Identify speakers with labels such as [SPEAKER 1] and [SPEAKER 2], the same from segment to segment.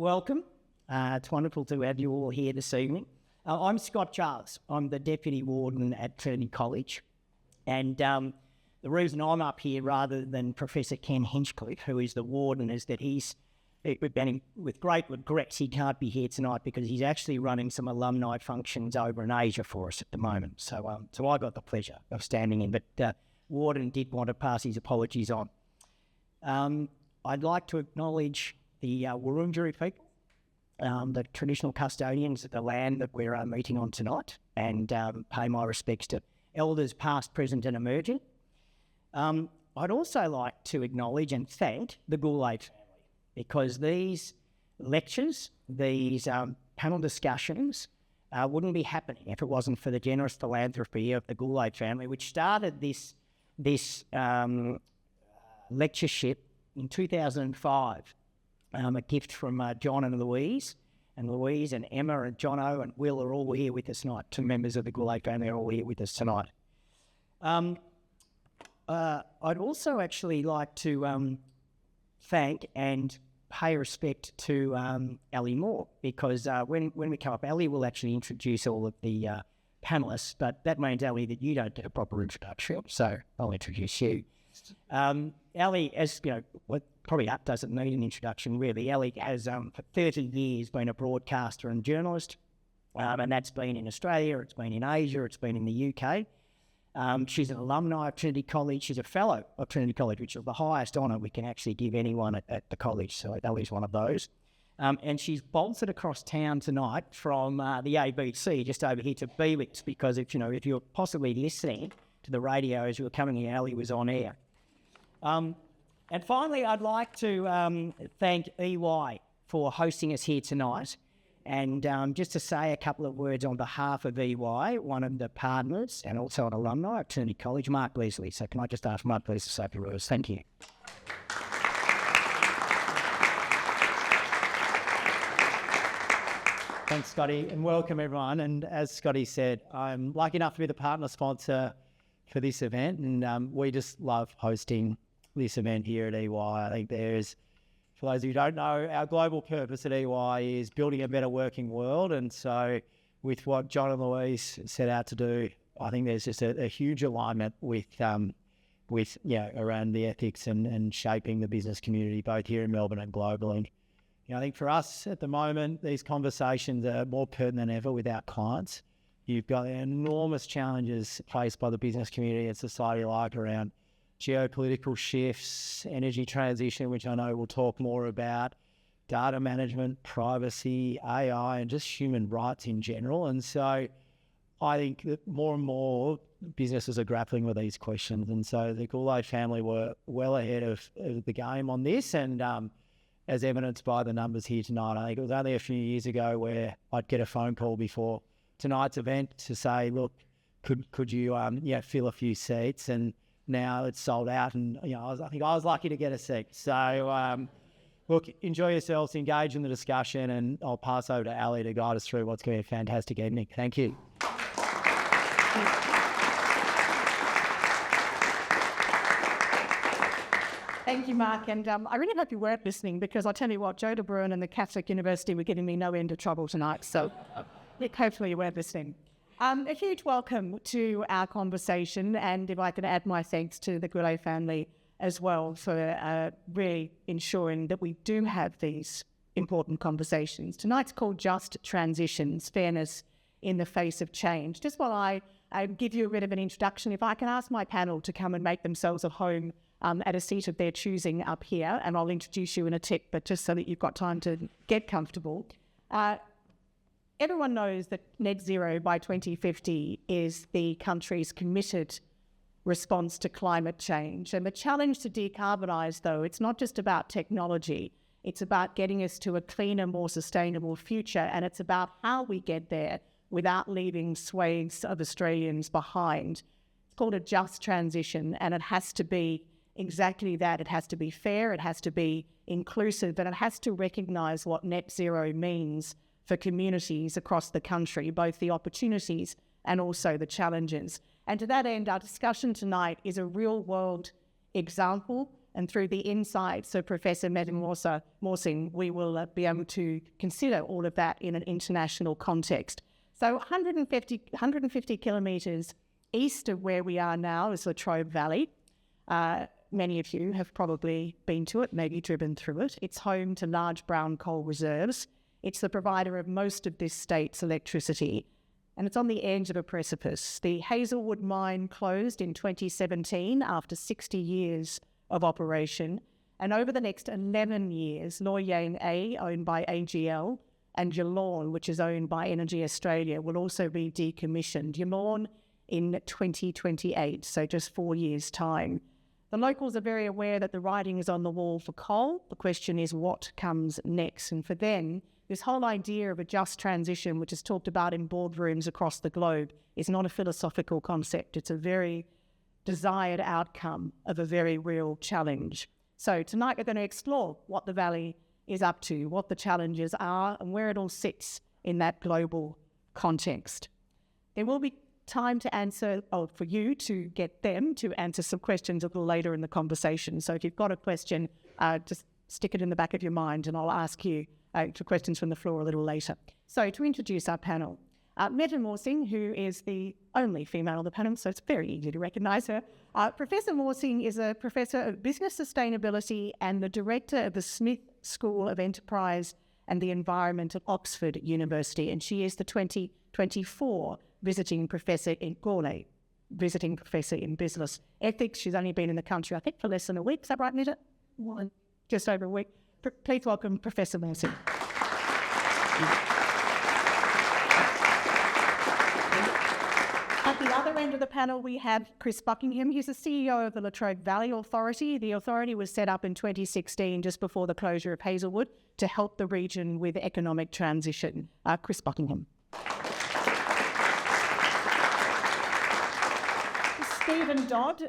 [SPEAKER 1] welcome. It's wonderful to have you all here this evening. I'm Scott Charles. I'm the Deputy Warden at Trinity College. And the reason I'm up here rather than Professor Ken Hinchcliffe, who is the Warden, is that with great regrets, he can't be here tonight because he's actually running some alumni functions over in Asia for us at the moment. So I got the pleasure of standing in, but Warden did want to pass his apologies on. I'd like to acknowledge the Wurundjeri people, the traditional custodians of the land that we're meeting on tonight, and pay my respects to elders past, present and emerging. I'd also like to acknowledge and thank the Gourlay family, because these lectures, these panel discussions wouldn't be happening if it wasn't for the generous philanthropy of the Gourlay family, which started this lectureship in 2005. A gift from John and Louise and Emma and Jono and Will are all here with us tonight. Two members of the Gourlay family are all here with us tonight. I'd also actually like to thank and pay respect to Ali Moore, because when we come up, Ali will actually introduce all of the panellists, but that means, Ali, that you don't get a proper introduction, so I'll introduce you. Ali, as you know, probably doesn't need an introduction really. Ali has for 30 years been a broadcaster and journalist, and that's been in Australia, it's been in Asia, it's been in the UK. She's an alumni of Trinity College. She's a fellow of Trinity College, which is the highest honour we can actually give anyone at the college. So Ali's one of those. And she's bolted across town tonight from the ABC just over here to be with us, because if you're possibly listening to the radio as you were coming here, Ali was on air. And finally, I'd like to thank EY for hosting us here tonight. And just to say a couple of words on behalf of EY, one of the partners and also an alumni of Trinity College, Mark Leslie. So can I just ask Mark please to say a few words? Thank you.
[SPEAKER 2] Thanks, Scotty, and welcome everyone. And as Scotty said, I'm lucky enough to be the partner sponsor for this event, and we just love hosting this event here at EY. I think for those who don't know, our global purpose at EY is building a better working world. And so with what John and Louise set out to do, I think there's just a huge alignment with around the ethics and shaping the business community, both here in Melbourne and globally. I think for us at the moment, these conversations are more pertinent than ever with our clients. You've got enormous challenges faced by the business community and society alike around geopolitical shifts, energy transition, which I know we'll talk more about, data management, privacy, AI, and just human rights in general. And so I think that more and more businesses are grappling with these questions. And so the Gourlay family were well ahead of the game on this. And as evidenced by the numbers here tonight, I think it was only a few years ago where I'd get a phone call before tonight's event to say, look, could you fill a few seats? And now it's sold out, and I think I was lucky to get a seat. So look, enjoy yourselves, engage in the discussion, and I'll pass over to Ali to guide us through what's going to be a fantastic evening. Thank you.
[SPEAKER 3] Thank you, Mark. And I really hope you weren't listening, because I'll tell you what, Joe de Bruin and the Catholic University were giving me no end of trouble tonight. So hopefully you weren't listening. A huge welcome to our conversation, and if I could add my thanks to the Gourlay family as well for really ensuring that we do have these important conversations. Tonight's called Just Transitions, Fairness in the Face of Change. Just while I give you a bit of an introduction, if I can ask my panel to come and make themselves at home at a seat of their choosing up here, and I'll introduce you in a tick, but just so that you've got time to get comfortable. Everyone knows that net zero by 2050 is the country's committed response to climate change. And the challenge to decarbonise, though, it's not just about technology. It's about getting us to a cleaner, more sustainable future. And it's about how we get there without leaving swathes of Australians behind. It's called a just transition, and it has to be exactly that. It has to be fair, it has to be inclusive, and it has to recognise what net zero means for communities across the country, both the opportunities and also the challenges. And to that end, our discussion tonight is a real-world example and through the insights of Professor Mette Morsing, we will be able to consider all of that in an international context. So 150 kilometres east of where we are now is Latrobe Valley. Many of you have probably been to it, maybe driven through it. It's home to large brown coal reserves. It's the provider of most of this state's electricity, and it's on the edge of a precipice. The Hazelwood mine closed in 2017 after 60 years of operation, and over the next 11 years, Loy Yang A, owned by AGL, and Geelong, which is owned by Energy Australia, will also be decommissioned. Geelong in 2028, so just 4 years' time. The locals are very aware that the writing is on the wall for coal. The question is what comes next, and for them, this whole idea of a just transition, which is talked about in boardrooms across the globe, is not a philosophical concept. It's a very desired outcome of a very real challenge. So tonight we're going to explore what the Valley is up to, what the challenges are, and where it all sits in that global context. There will be time to answer, for you to get them to answer some questions a little later in the conversation. So if you've got a question, just stick it in the back of your mind and I'll ask you for questions from the floor a little later. So to introduce our panel, Mette Morsing, who is the only female on the panel, so it's very easy to recognise her. Professor Morsing is a Professor of Business Sustainability and the Director of the Smith School of Enterprise and the Environment at Oxford University, and she is the 2024 Visiting Professor in Gourlay, Visiting Professor in Business Ethics. She's only been in the country, I think, for less than a week. Is that right, Mette? Just over a week. Please welcome Professor Morsing. At the other end of the panel, we have Chris Buckingham. He's the CEO of the Latrobe Valley Authority. The authority was set up in 2016, just before the closure of Hazelwood, to help the region with economic transition. Chris Buckingham. Stephen Dodd,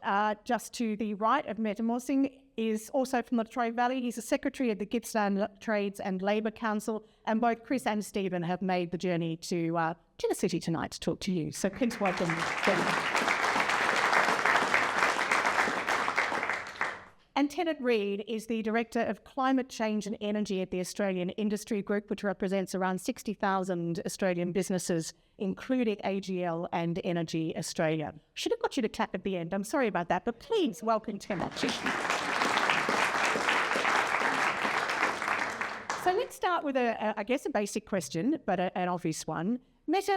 [SPEAKER 3] just to the right of Mette Morsing, is also from the Latrobe Valley. He's the Secretary of the Gippsland Trades and Labour Council, and both Chris and Stephen have made the journey to the city tonight to talk to you. So please welcome them. And Tennant Reid is the Director of Climate Change and Energy at the Australian Industry Group, which represents around 60,000 Australian businesses, including AGL and Energy Australia. Should have got you to clap at the end. I'm sorry about that, but please welcome Tennant. So let's start with, I guess, a basic question, but an obvious one. Mette,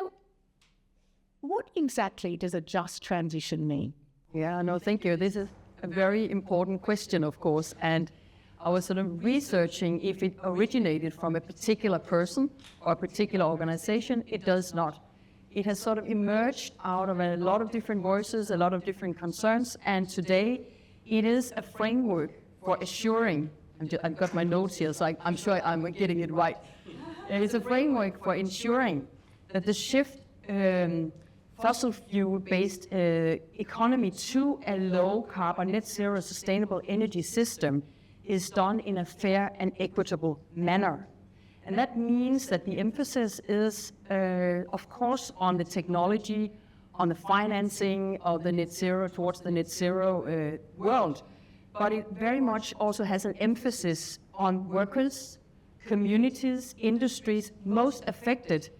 [SPEAKER 3] what exactly does a just transition mean?
[SPEAKER 4] Yeah, no, thank you. This is a very important question, of course, and I was sort of researching if it originated from a particular person or a particular organization. It does not. It has sort of emerged out of a lot of different voices, a lot of different concerns, and today it is a framework for assuring, I've got my notes here, so I'm sure I'm getting it right. It is a framework for ensuring that the shift fossil fuel-based economy to a low-carbon, net-zero sustainable energy system is done in a fair and equitable manner. And that means that the emphasis is, of course, on the technology, on the financing of the net zero towards the net zero world, but it very much also has an emphasis on workers, communities, industries most affected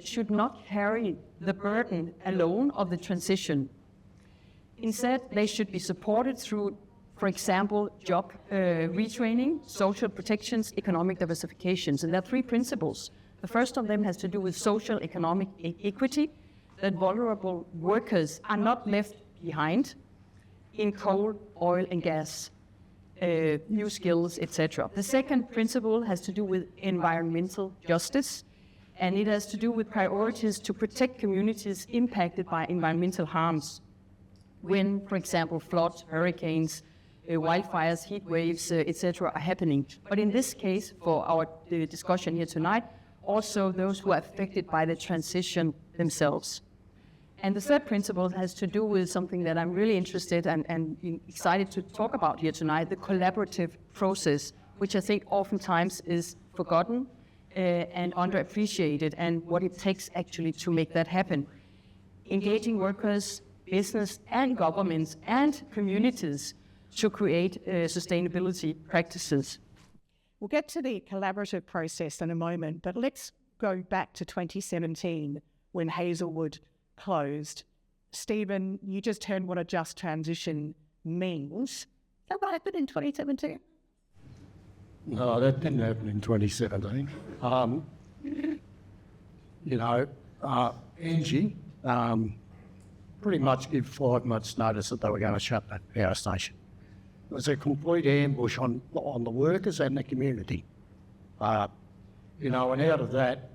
[SPEAKER 4] should not carry the burden alone of the transition. Instead, they should be supported through, for example, job retraining, social protections, economic diversifications. And there are three principles. The first of them has to do with social economic equity, that vulnerable workers are not left behind in coal, oil and gas, new skills, etc. The second principle has to do with environmental justice, and it has to do with priorities to protect communities impacted by environmental harms when, for example, floods, hurricanes, wildfires, heat waves, etc. are happening. But in this case, for our discussion here tonight, also those who are affected by the transition themselves. And the third principle has to do with something that I'm really interested and excited to talk about here tonight, the collaborative process, which I think oftentimes is forgotten and underappreciated, and what it takes actually to make that happen. Engaging workers, business and governments and communities to create sustainability practices.
[SPEAKER 3] We'll get to the collaborative process in a moment, but let's go back to 2017 when Hazelwood closed. Stephen, you just heard what a just transition means. Is that what happened in 2017?
[SPEAKER 5] No, that didn't happen in 2017. Engie pretty much gave 5 months' notice that they were going to shut that power station. It was a complete ambush on the workers and the community. And out of that,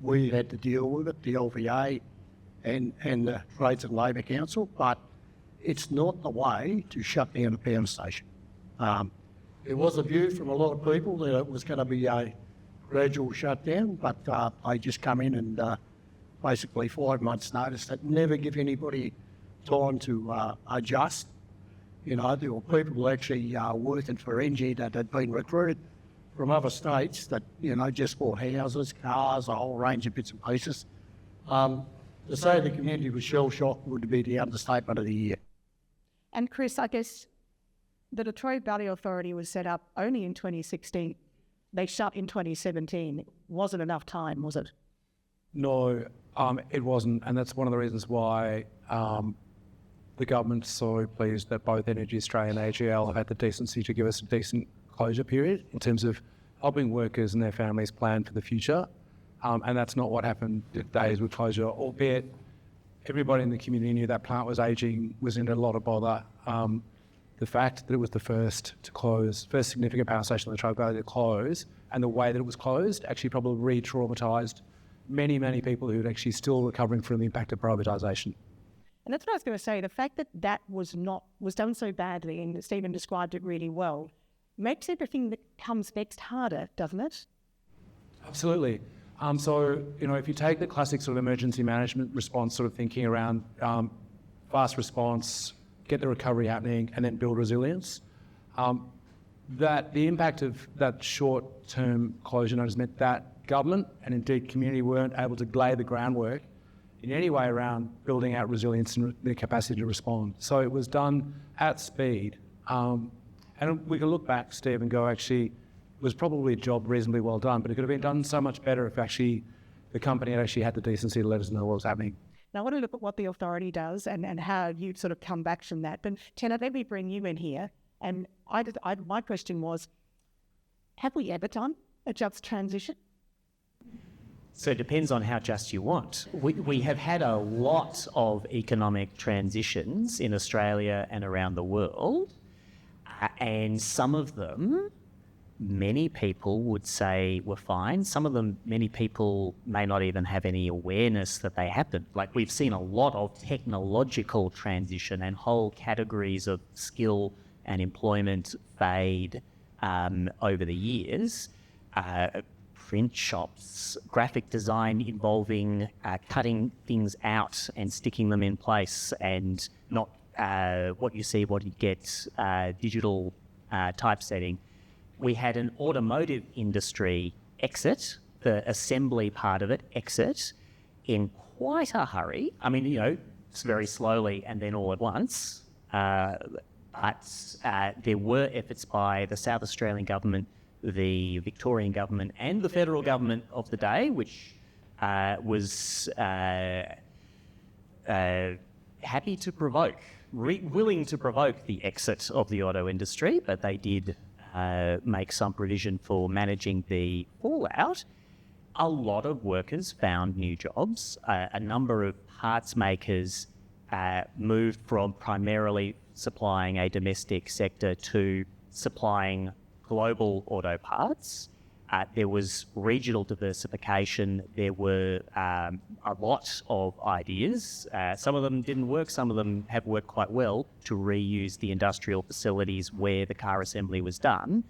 [SPEAKER 5] we had to deal with it, the LVA and the Trades and Labour Council, but it's not the way to shut down a power station. There was a view from a lot of people that it was going to be a gradual shutdown, but they just come in and basically 5 months' notice that never give anybody time to adjust. There were people actually working for Engie that had been recruited from other states that, just bought houses, cars, a whole range of bits and pieces. To say the community was shell-shocked would be the understatement of the year.
[SPEAKER 3] And Chris, I guess the Latrobe Valley Authority was set up only in 2016. They shut in 2017. Wasn't enough time, was it?
[SPEAKER 6] No, it wasn't, and that's one of the reasons why the government's so pleased that both Energy Australia and AGL have had the decency to give us a decent closure period in terms of helping workers and their families plan for the future. And that's not what happened days with closure, albeit everybody in the community knew that plant was aging, was in a lot of bother. The fact that it was the first to close, first significant power station in the Latrobe Valley to close, and the way that it was closed actually probably re-traumatised many, many people who are actually still recovering from the impact of privatisation.
[SPEAKER 3] And that's what I was going to say. The fact that that was done so badly, and Stephen described it really well, makes everything that comes next harder, doesn't it?
[SPEAKER 6] Absolutely. So, if you take the classic sort of emergency management response sort of thinking around fast response, get the recovery happening, and then build resilience, that the impact of that short-term closure notice meant that government and indeed community weren't able to lay the groundwork in any way around building out resilience and the capacity to respond. So it was done at speed. And we can look back, Steve, and go, actually, it was probably a job reasonably well done, but it could have been done so much better if actually the company had actually had the decency to let us know what was happening.
[SPEAKER 3] Now, I want to look at what the authority does and how you sort of come back from that. But Tenna, let me bring you in here. And my question was, have we ever done a just transition?
[SPEAKER 1] So it depends on how just you want. We have had a lot of economic transitions in Australia and around the world, and some of them, many people would say were fine. Some of them, many people may not even have any awareness that they happened. Like, we've seen a lot of technological transition and whole categories of skill and employment fade over the years. Print shops, graphic design involving cutting things out and sticking them in place, and not what you see, what you get, digital typesetting. We had an automotive industry exit, the assembly part of it exit, in quite a hurry. I mean, it's very slowly and then all at once. But there were efforts by the South Australian government, the Victorian government and the federal government of the day, which was happy to provoke, willing to provoke the exit of the auto industry, but they did make some provision for managing the fallout. A lot of workers found new jobs. A number of parts makers moved from primarily supplying a domestic sector to supplying global auto parts. There was regional diversification. There were a lot of ideas. Some of them didn't work. Some of them have worked quite well to reuse the industrial facilities where the car assembly was done.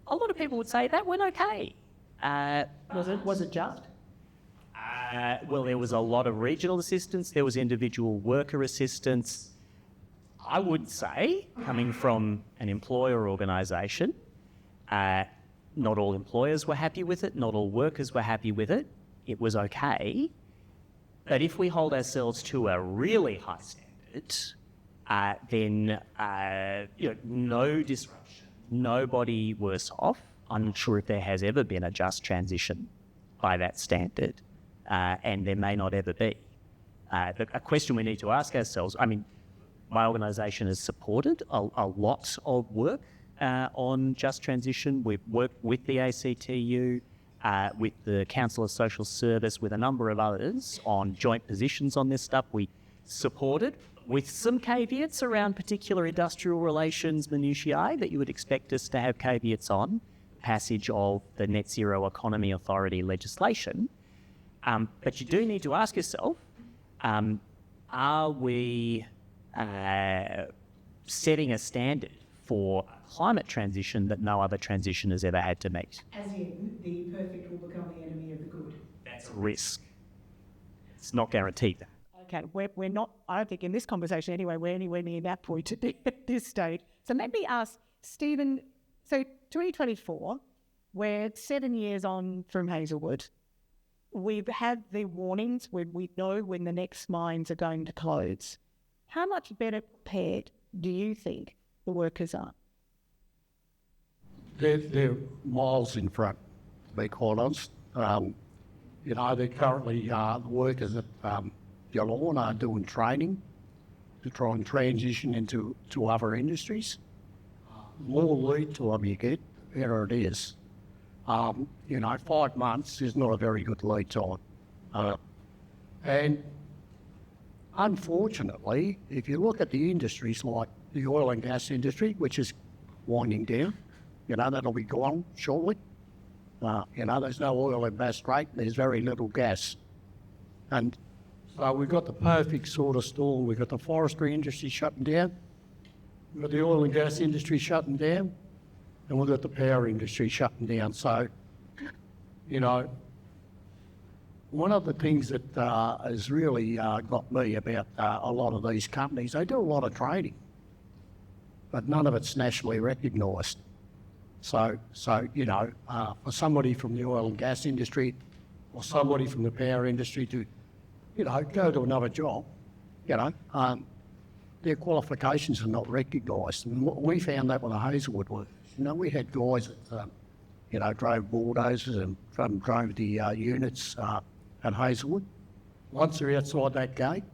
[SPEAKER 1] A lot of people would say that went okay.
[SPEAKER 2] Was it just?
[SPEAKER 1] Well, there was a lot of regional assistance. There was individual worker assistance. I would say, coming from an employer organisation, not all employers were happy with it, not all workers were happy with it. It was okay. But if we hold ourselves to a really high standard, then no disruption, nobody worse off. I'm not sure if there has ever been a just transition by that standard, and there may not ever be. A question we need to ask ourselves, I mean, my organisation has supported a lot of work on just transition. We've worked with the ACTU, with the Council of Social Service, with a number of others on joint positions on this stuff. We supported with some caveats around particular industrial relations minutiae that you would expect us to have caveats on, passage of the Net Zero Economy Authority legislation. But you do need to ask yourself, are we setting a standard for climate transition that no other transition has ever had to meet?
[SPEAKER 3] As in, the perfect will become the enemy of the good.
[SPEAKER 1] That's a risk. It's not guaranteed that.
[SPEAKER 3] Okay, we're not, I don't think in this conversation anyway, we're anywhere near that point at this stage. So let me ask Stephen, so 2024, we're 7 years on from Hazelwood. We've had the warnings, we know when the next mines are going to close. How much better prepared do you think the workers are?
[SPEAKER 5] They're miles in front, to be quite honest. They're currently, the workers at Geelong are doing training to try and transition into other industries. More lead time you get, the better it is. 5 months is not a very good lead time. And unfortunately, if you look at the industries like the oil and gas industry, which is winding down, that'll be gone shortly. There's no oil and gas rate, there's very little gas. And so we've got the perfect sort of storm. We've got the forestry industry shutting down, we've got the oil and gas industry shutting down, and we've got the power industry shutting down. So, one of the things that has really got me about a lot of these companies, they do a lot of training, but none of it's nationally recognised. So for somebody from the oil and gas industry or somebody from the power industry to, go to another job, their qualifications are not recognised. And we found that with the Hazelwood work. We had guys that, drove bulldozers and drove the units at Hazelwood. Once they're outside that gate,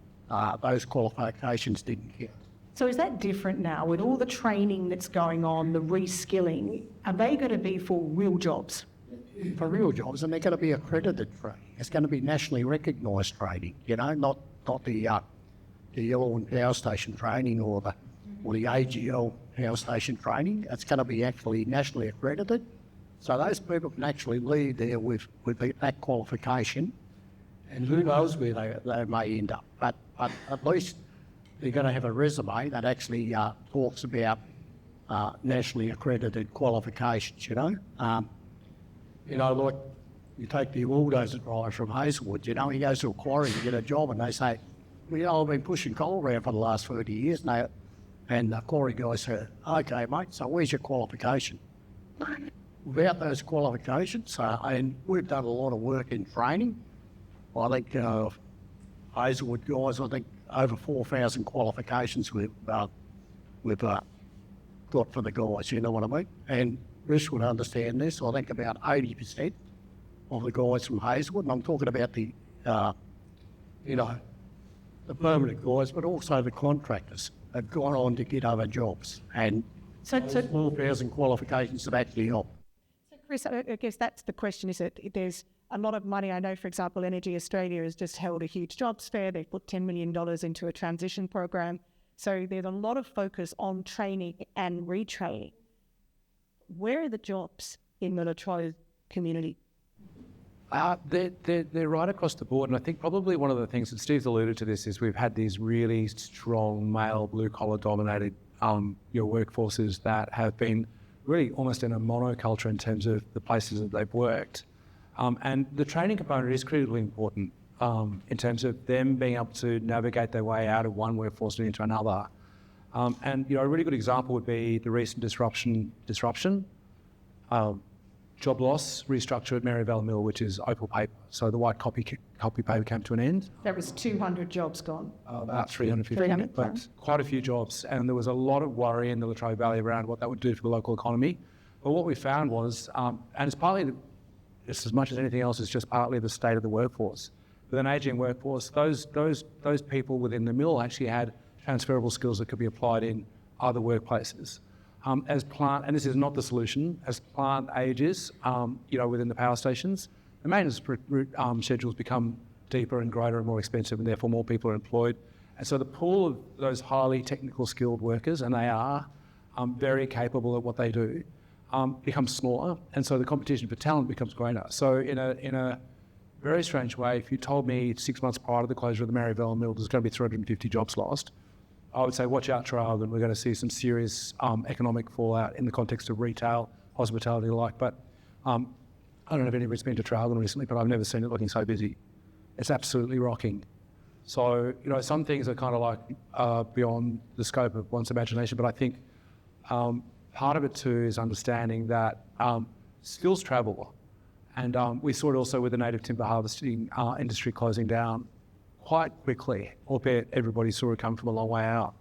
[SPEAKER 5] those qualifications didn't count.
[SPEAKER 3] So is that different now with all the training that's going on, the reskilling? Are they going to be for real jobs?
[SPEAKER 5] For real jobs, and they're going to be accredited training. It's going to be nationally recognised training, not the Yellowwood Power Station training or the AGL Power Station training. It's going to be actually nationally accredited. So those people can actually leave there with that qualification, and who knows where they may end up. But at least they're going to have a resume that actually talks about nationally accredited qualifications, like you take the bulldozer driver from Hazelwood, he goes to a quarry to get a job and they say, I've been pushing coal around for the last 30 years now. And the quarry guy said, okay, mate, so where's your qualification? Without those qualifications, and we've done a lot of work in training. I think Hazelwood guys, over 4,000 qualifications we've got for the guys, you know what I mean? And Chris would understand this. I think about 80% of the guys from Hazelwood, and I'm talking about the permanent guys, but also the contractors, have gone on to get other jobs. And so 4,000 qualifications have actually helped.
[SPEAKER 3] So Chris, I guess that's the question, is it? There's a lot of money. I know, for example, Energy Australia has just held a huge jobs fair. They've put $10 million into a transition program. So there's a lot of focus on training and retraining. Where are the jobs in the Latrobe community?
[SPEAKER 6] They're right across the board, and I think probably one of the things that Steve's alluded to this is we've had these really strong male blue-collar dominated workforces that have been really almost in a monoculture in terms of the places that they've worked. And the training component is critically important in terms of them being able to navigate their way out of one workforce and into another. And a really good example would be the recent disruption. job loss restructure at Maryvale Mill, which is opal paper. So the white copy paper came to an end.
[SPEAKER 3] There was 200 jobs gone.
[SPEAKER 6] About 350,
[SPEAKER 3] 300,
[SPEAKER 6] but quite a few jobs. And there was a lot of worry in the Latrobe Valley around what that would do for the local economy. But what we found was, and it's partly, just as much as anything else, it's just partly the state of the workforce. With an ageing workforce, those people within the mill actually had transferable skills that could be applied in other workplaces. As plant, and this is not the solution, as plant ages, within the power stations, the maintenance schedules become deeper and greater and more expensive, and therefore more people are employed. And so the pool of those highly technical skilled workers, and they are very capable at what they do, becomes smaller, and so the competition for talent becomes greater. So in a very strange way, if you told me 6 months prior to the closure of the Maryvale Mill there's going to be 350 jobs lost, I would say watch out, Trobe, and we're going to see some serious economic fallout in the context of retail, hospitality, and the like. But I don't know if anybody's been to Trobe recently, but I've never seen it looking so busy. It's absolutely rocking. So, some things are kind of like beyond the scope of one's imagination, but I think part of it too is understanding that skills travel. And we saw it also with the native timber harvesting industry closing down quite quickly, albeit everybody saw it come from a long way out.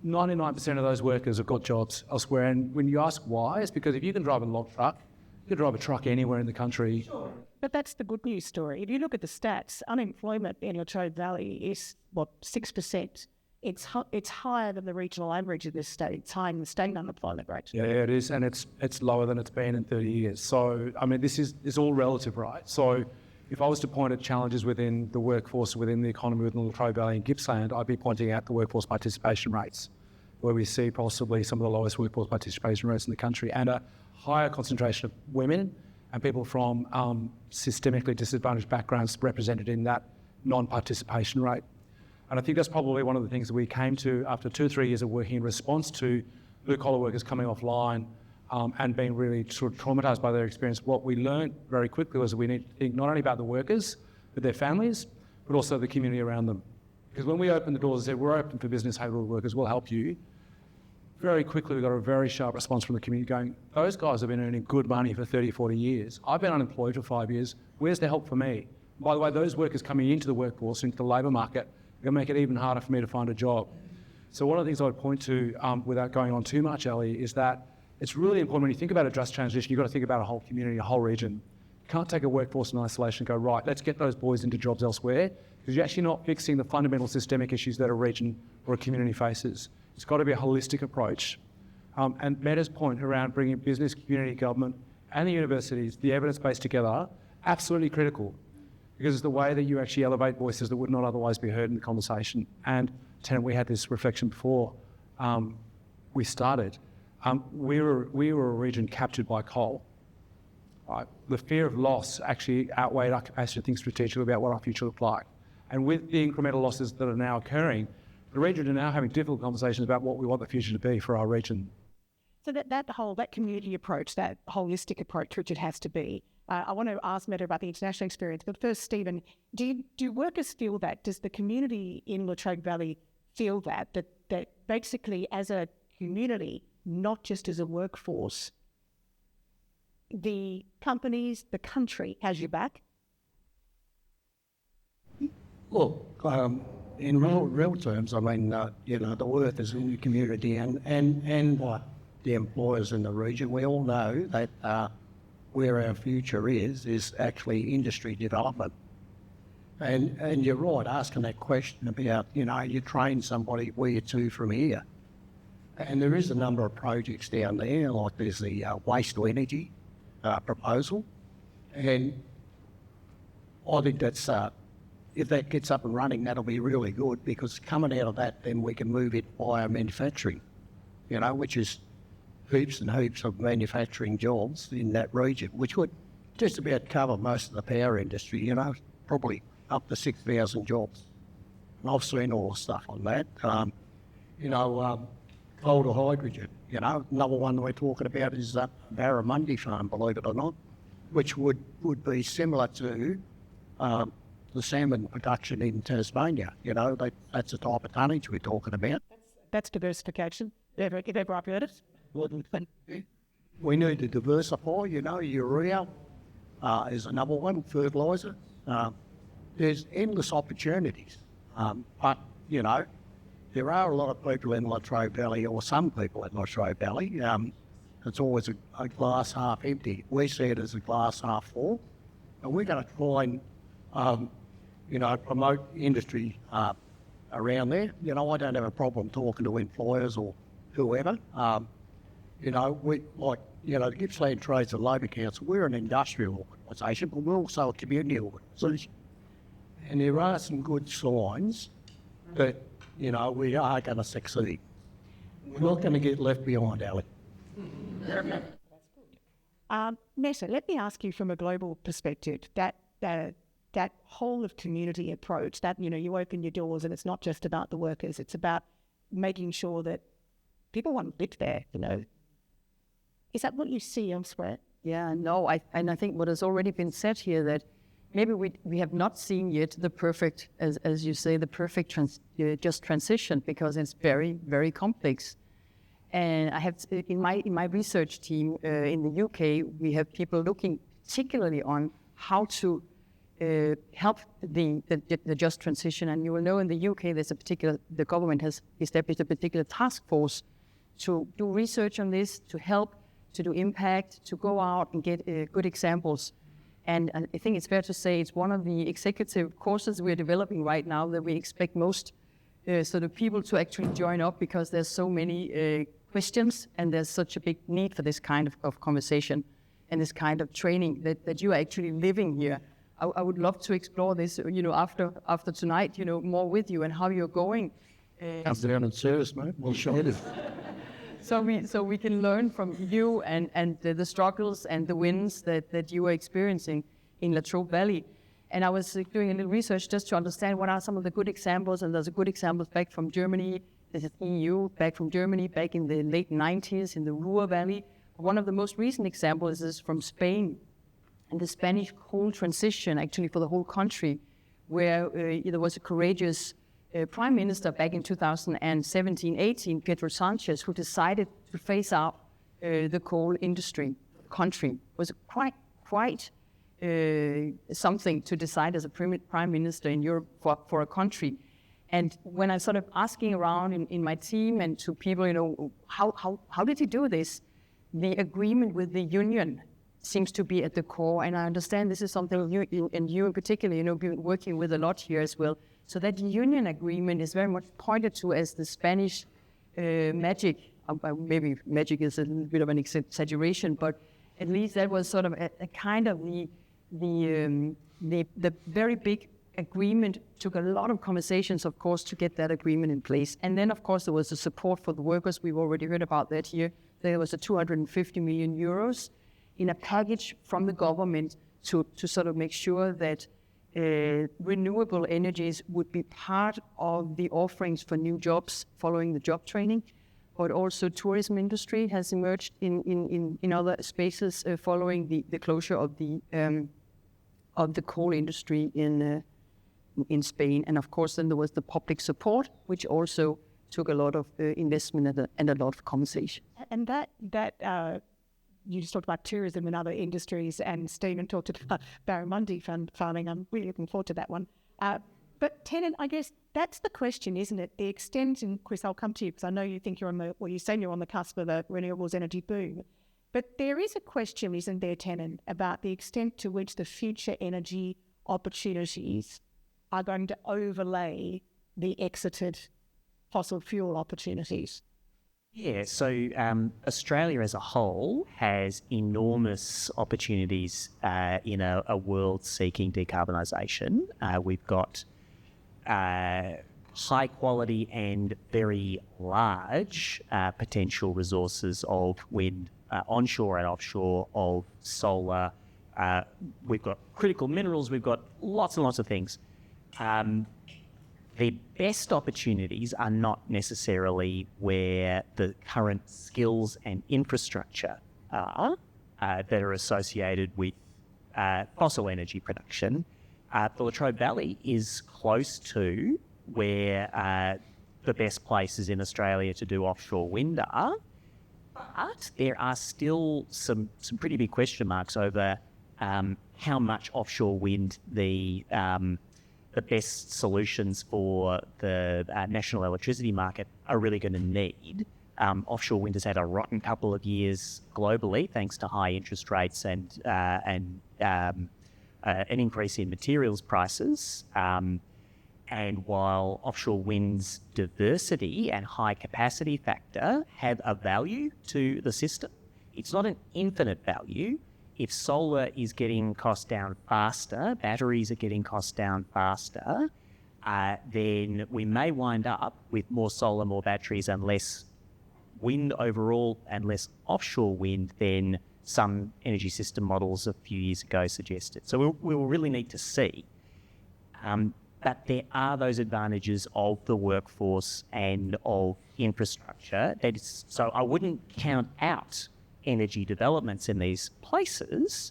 [SPEAKER 6] 99% of those workers have got jobs elsewhere, and when you ask why, it's because if you can drive a log truck, you can drive a truck anywhere in the country.
[SPEAKER 3] Sure. But that's the good news story. If you look at the stats, unemployment in Latrobe Valley is, 6%. It's higher than the regional average of this state. It's higher than the state unemployment rate.
[SPEAKER 6] Yeah, it is, and it's lower than it's been in 30 years. So, I mean, it's all relative, right? So if I was to point at challenges within the workforce, within the economy, within the Latrobe Valley and Gippsland, I'd be pointing out the workforce participation rates, where we see possibly some of the lowest workforce participation rates in the country, and a higher concentration of women and people from systemically disadvantaged backgrounds represented in that non-participation rate. And I think that's probably one of the things that we came to after 2 or 3 years of working in response to blue-collar workers coming offline and being really sort of traumatised by their experience. What we learned very quickly was that we need to think not only about the workers, but their families, but also the community around them. Because when we opened the doors and said, we're open for business able workers, we'll help you, very quickly we got a very sharp response from the community going, those guys have been earning good money for 30, 40 years. I've been unemployed for 5 years. Where's the help for me? By the way, those workers coming into the workforce, into the labour market, are going to make it even harder for me to find a job. So one of the things I would point to, without going on too much, Ellie, is that it's really important when you think about a just transition, you've got to think about a whole community, a whole region. You can't take a workforce in isolation and go, right, let's get those boys into jobs elsewhere, because you're actually not fixing the fundamental systemic issues that a region or a community faces. It's got to be a holistic approach. And Mette's point around bringing business, community, government, and the universities, the evidence base together, absolutely critical, because it's the way that you actually elevate voices that would not otherwise be heard in the conversation. And Tenant, we had this reflection before we started. We were a region captured by coal. Right? The fear of loss actually outweighed our capacity to think strategically about what our future looked like. And with the incremental losses that are now occurring, the region are now having difficult conversations about what we want the future to be for our region.
[SPEAKER 3] So that community approach, that holistic approach, which it has to be. I want to ask Mette about the international experience, but first, Stephen, do workers feel that? Does the community in Latrobe Valley feel that basically as a community, not just as a workforce, the companies, the country has your back?
[SPEAKER 5] Look, in real terms, I mean, the workers in the community and the employers in the region, we all know that where our future is actually industry development. And you're right, asking that question about, you train somebody where to from here. And there is a number of projects down there, like there's the waste to energy proposal. And I think that's, if that gets up and running, that'll be really good, because coming out of that, then we can move it via manufacturing, which is heaps and heaps of manufacturing jobs in that region, which would just about cover most of the power industry, probably up to 6,000 jobs. And I've seen all the stuff on that. Coal to hydrogen, another one that we're talking about is that Barramundi farm, believe it or not, which would be similar to the salmon production in Tasmania. That's the type of tonnage we're talking about.
[SPEAKER 3] That's diversification. If ever I've heard it.
[SPEAKER 5] we need to diversify, urea is another one, fertiliser. There's endless opportunities. But, there are a lot of people in Latrobe Valley, or some people in Latrobe Valley. It's always a glass half empty. We see it as a glass half full. And we're going to try and, promote industry around there. I don't have a problem talking to employers or whoever. The Gippsland Trades and Labour Council, we're an industrial organisation, but we're also a community organisation. And there are some good signs that, we are going to succeed. We're not going to get left behind, Ali.
[SPEAKER 3] Mette, let me ask you from a global perspective, that whole of community approach, that, you open your doors and it's not just about the workers, it's about making sure that people want to live there, Is that what you see elsewhere?
[SPEAKER 4] Yeah, no, I think what has already been said here, that maybe we have not seen yet the perfect, as you say, the perfect just transition, because it's very, very complex. And I have in my research team in the UK, we have people looking particularly on how to help the just transition. And you will know in the UK, the government has established a particular task force to do research on this, to help, to do impact, to go out and get good examples. And I think it's fair to say it's one of the executive courses we're developing right now that we expect most sort of people to actually join up, because there's so many questions and there's such a big need for this kind of conversation and this kind of training that you are actually living here. I would love to explore this, after tonight, more with you and how you're going.
[SPEAKER 5] Come down and see us, mate. We'll show you.
[SPEAKER 4] So we can learn from you and the struggles and the wins that you are experiencing in Latrobe Valley. And I was doing a little research just to understand what are some of the good examples. And there's a good examples back from Germany. This is EU, back from Germany, back in the late 90s in the Ruhr Valley. One of the most recent examples is from Spain, and the Spanish coal transition actually for the whole country, where there was a courageous Prime Minister back in 2017-18, Pedro Sanchez, who decided to phase out the coal industry. The country was quite something to decide as a Prime Minister in Europe for a country. And when I started asking around in my team and to people, how did he do this? The agreement with the union seems to be at the core. And I understand this is something you in particular, been working with a lot here as well. So that union agreement is very much pointed to as the Spanish magic. Maybe magic is a little bit of an exaggeration, but at least that was sort of a kind of the very big agreement. Took a lot of conversations, of course, to get that agreement in place. And then, of course, there was the support for the workers. We've already heard about that here. There was a 250 million euros in a package from the government to sort of make sure that renewable energies would be part of the offerings for new jobs following the job training. But also tourism industry has emerged in other spaces following the closure of the coal industry in Spain. And of course, then there was the public support, which also took a lot of investment and a lot of conversation.
[SPEAKER 3] And that you just talked about tourism and other industries, and Stephen talked about barramundi farming. I'm really looking forward to that one. But Tenen, I guess that's the question, isn't it? The extent, and Chris, I'll come to you because I know you think you're on the cusp of a renewables energy boom. But there is a question, isn't there, Tenen, about the extent to which the future energy opportunities are going to overlay the exited fossil fuel opportunities?
[SPEAKER 1] Yeah, so Australia as a whole has enormous opportunities in a world seeking decarbonisation. We've got high quality and very large potential resources of wind onshore and offshore, of solar. We've got critical minerals, we've got lots and lots of things. The best opportunities are not necessarily where the current skills and infrastructure are that are associated with fossil energy production. The Latrobe Valley is close to where the best places in Australia to do offshore wind are,
[SPEAKER 7] But there are still some pretty big question marks over how much offshore wind the best solutions for the national electricity market are really going to need. Offshore wind has had a rotten couple of years globally, thanks to high interest rates and an increase in materials prices. And while offshore wind's diversity and high capacity factor have a value to the system, it's not an infinite value. If solar is getting costs down faster, batteries are getting costs down faster, then we may wind up with more solar, more batteries, and less wind overall, and less offshore wind than some energy system models a few years ago suggested. So we will really need to see. But there are those advantages of the workforce and of infrastructure. So I wouldn't count out energy developments in these places,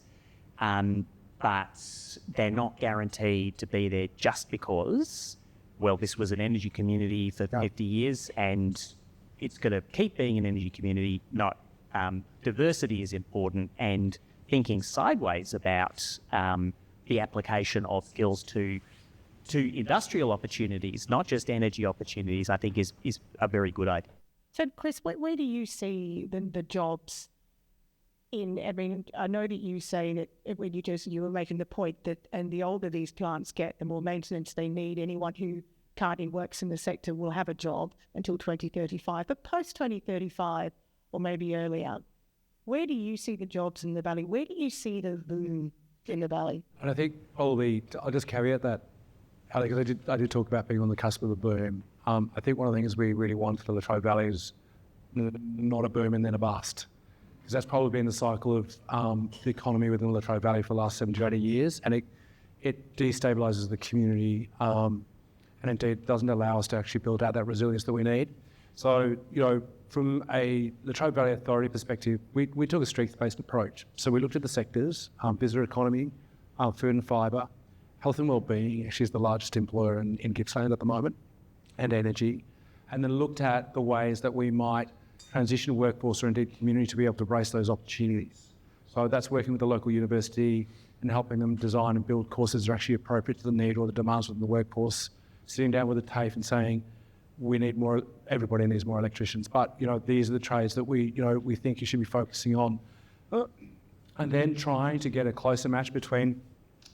[SPEAKER 7] but they're not guaranteed to be there just because, well, this was an energy community for 50 years and it's going to keep being an energy community. Not diversity is important, and thinking sideways about the application of skills to industrial opportunities, not just energy opportunities, I think is a very good idea.
[SPEAKER 3] So, Chris, where do you see the jobs in? I mean, I know that you say that when you were making the point that, and the older these plants get, the more maintenance they need. Anyone who currently works in the sector will have a job until 2035. But post 2035, or maybe earlier, where do you see the jobs in the valley? Where do you see the boom in the valley?
[SPEAKER 6] And I think probably, I'll just caveat that, because I did talk about being on the cusp of a boom. I think one of the things we really want for the Latrobe Valley is not a boom and then a bust. Because that's probably been the cycle of the economy within the Latrobe Valley for the last 70 or 80 years. And it destabilises the community and indeed doesn't allow us to actually build out that resilience that we need. So, from a Latrobe Valley Authority perspective, we took a strength-based approach. So we looked at the sectors, visitor economy, food and fibre, health and wellbeing. Actually is the largest employer in Gippsland at the moment, and energy, and then looked at the ways that we might transition workforce or indeed community to be able to embrace those opportunities. So that's working with the local university and helping them design and build courses that are actually appropriate to the need or the demands of the workforce, sitting down with a TAFE and saying, we need more, everybody needs more electricians, but these are the trades that we think you should be focusing on. And then trying to get a closer match between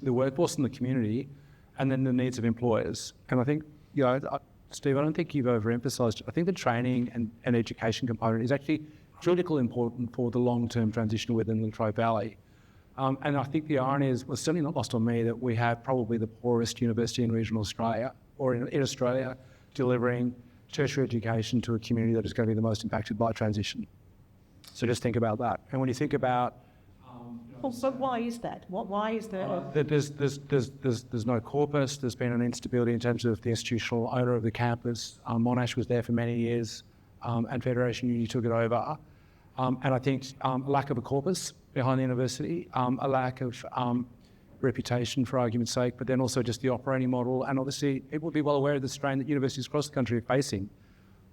[SPEAKER 6] the workforce and the community and then the needs of employers. And I think, Steve, I don't think you've overemphasised. I think the training and education component is actually critically important for the long-term transition within the Latrobe Valley. And I think the irony is, well, certainly not lost on me, that we have probably the poorest university in regional Australia, or in Australia, delivering tertiary education to a community that is going to be the most impacted by transition. So just think about that. And when you think about...
[SPEAKER 3] So why is that? Why is there...
[SPEAKER 6] There's no corpus. There's been an instability in terms of the institutional owner of the campus. Monash was there for many years, and Federation Uni took it over. And I think lack of a corpus behind the university, a lack of reputation, for argument's sake, but then also just the operating model. And obviously, people would be well aware of the strain that universities across the country are facing.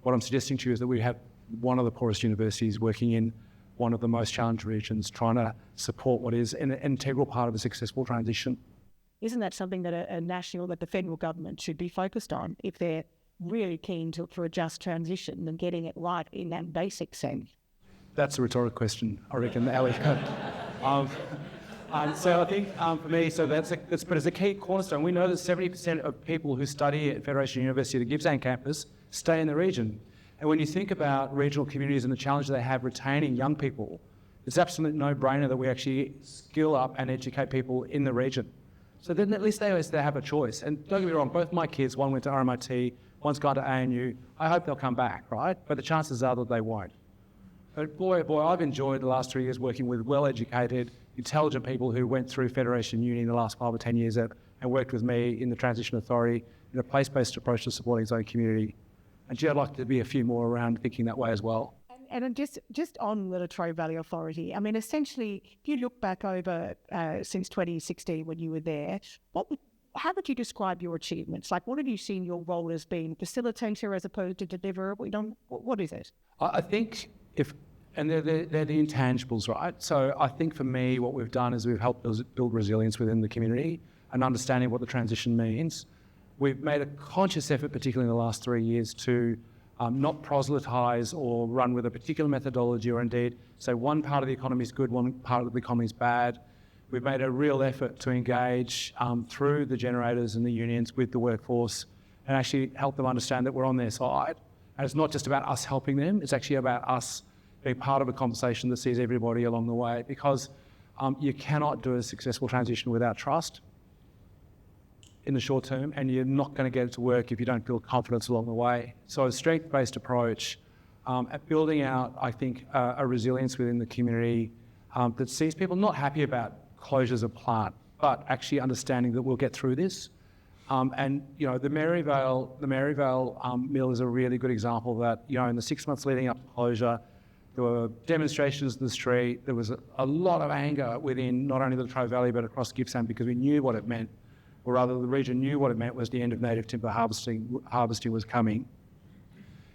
[SPEAKER 6] What I'm suggesting to you is that we have one of the poorest universities working in one of the most challenged regions, trying to support what is an integral part of a successful transition.
[SPEAKER 3] Isn't that something that that the federal government should be focused on if they're really keen for a just transition and getting it right in that basic sense?
[SPEAKER 6] That's a rhetorical question, I reckon, Ali. So I think for me, but as a key cornerstone, we know that 70% of people who study at Federation University, the Gippsland campus, stay in the region. And when you think about regional communities and the challenge they have retaining young people, it's absolutely no-brainer that we actually skill up and educate people in the region. So then at least they have a choice. And don't get me wrong, both my kids, one went to RMIT, one's gone to ANU. I hope they'll come back, right? But the chances are that they won't. But boy, I've enjoyed the last 3 years working with well-educated, intelligent people who went through Federation Uni in the last 5 or 10 years and worked with me in the Transition Authority in a place-based approach to supporting its own community. And gee, I'd like to be a few more around thinking that way as well.
[SPEAKER 3] And just on the Latrobe Valley Authority, I mean, essentially, if you look back over since 2016 when you were there, how would you describe your achievements? Like, what have you seen your role as being? Facilitator as opposed to deliverer? What is it?
[SPEAKER 6] I think if and they're the intangibles, right? So I think for me, what we've done is we've helped build resilience within the community and understanding what the transition means. We've made a conscious effort, particularly in the last 3 years, to not proselytise or run with a particular methodology, or indeed say one part of the economy is good, one part of the economy is bad. We've made a real effort to engage through the generators and the unions with the workforce and actually help them understand that we're on their side. And it's not just about us helping them, it's actually about us being part of a conversation that sees everybody along the way, because you cannot do a successful transition without trust in the short term, and you're not going to get it to work if you don't build confidence along the way. So a strength-based approach at building out, I think, a resilience within the community that sees people not happy about closures of plant, but actually understanding that we'll get through this. And you know, the Maryvale mill is a really good example that, you know, in the 6 months leading up to closure, there were demonstrations in the street. There was a lot of anger within not only the Latrobe Valley but across Gippsland, because we knew what it meant, or rather the region knew what it meant was the end of native timber harvesting was coming.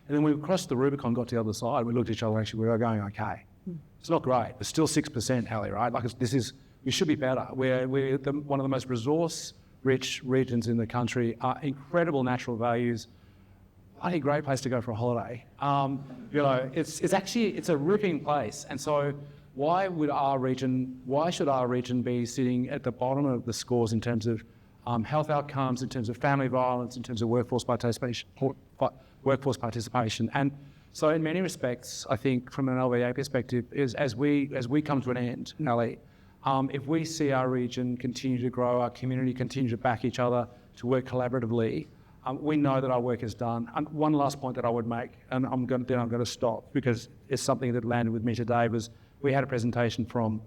[SPEAKER 6] And then we crossed the Rubicon, got to the other side, we looked at each other, actually we were going okay. It's not great, it's still 6%, Hallie, right? Like we should be better. We're one of the most resource-rich regions in the country, incredible natural values, a great place to go for a holiday. You know, it's a ripping place. And so why should our region be sitting at the bottom of the scores in terms of health outcomes, in terms of family violence, in terms of workforce participation? And so in many respects, I think from an LVA perspective, is as we come to an end, Nelly, if we see our region continue to grow, our community continue to back each other, to work collaboratively, we know that our work is done. And one last point that I would make, and I'm going to stop because it's something that landed with me today, was we had a presentation from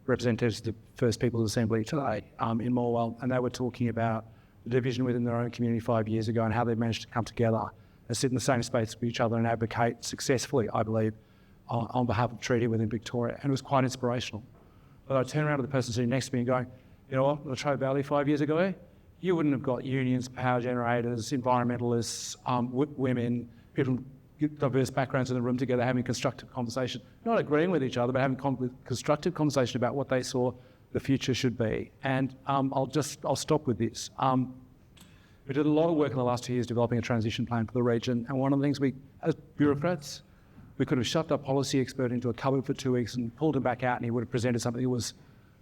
[SPEAKER 6] representatives of the First Peoples Assembly today in Morwell, and they were talking about the division within their own community 5 years ago and how they managed to come together and sit in the same space with each other and advocate successfully, I believe, on behalf of treaty within Victoria. And it was quite inspirational. But I turned around to the person sitting next to me and going, you know what, Latrobe Valley 5 years ago, you wouldn't have got unions, power generators, environmentalists, women, people from diverse backgrounds in the room together having constructive conversation, not agreeing with each other, but having constructive conversation about what they saw the future should be. And I'll stop with this. We did a lot of work in the last 2 years developing a transition plan for the region. And one of the things as bureaucrats, we could have shoved our policy expert into a cupboard for 2 weeks and pulled him back out, and he would have presented something that was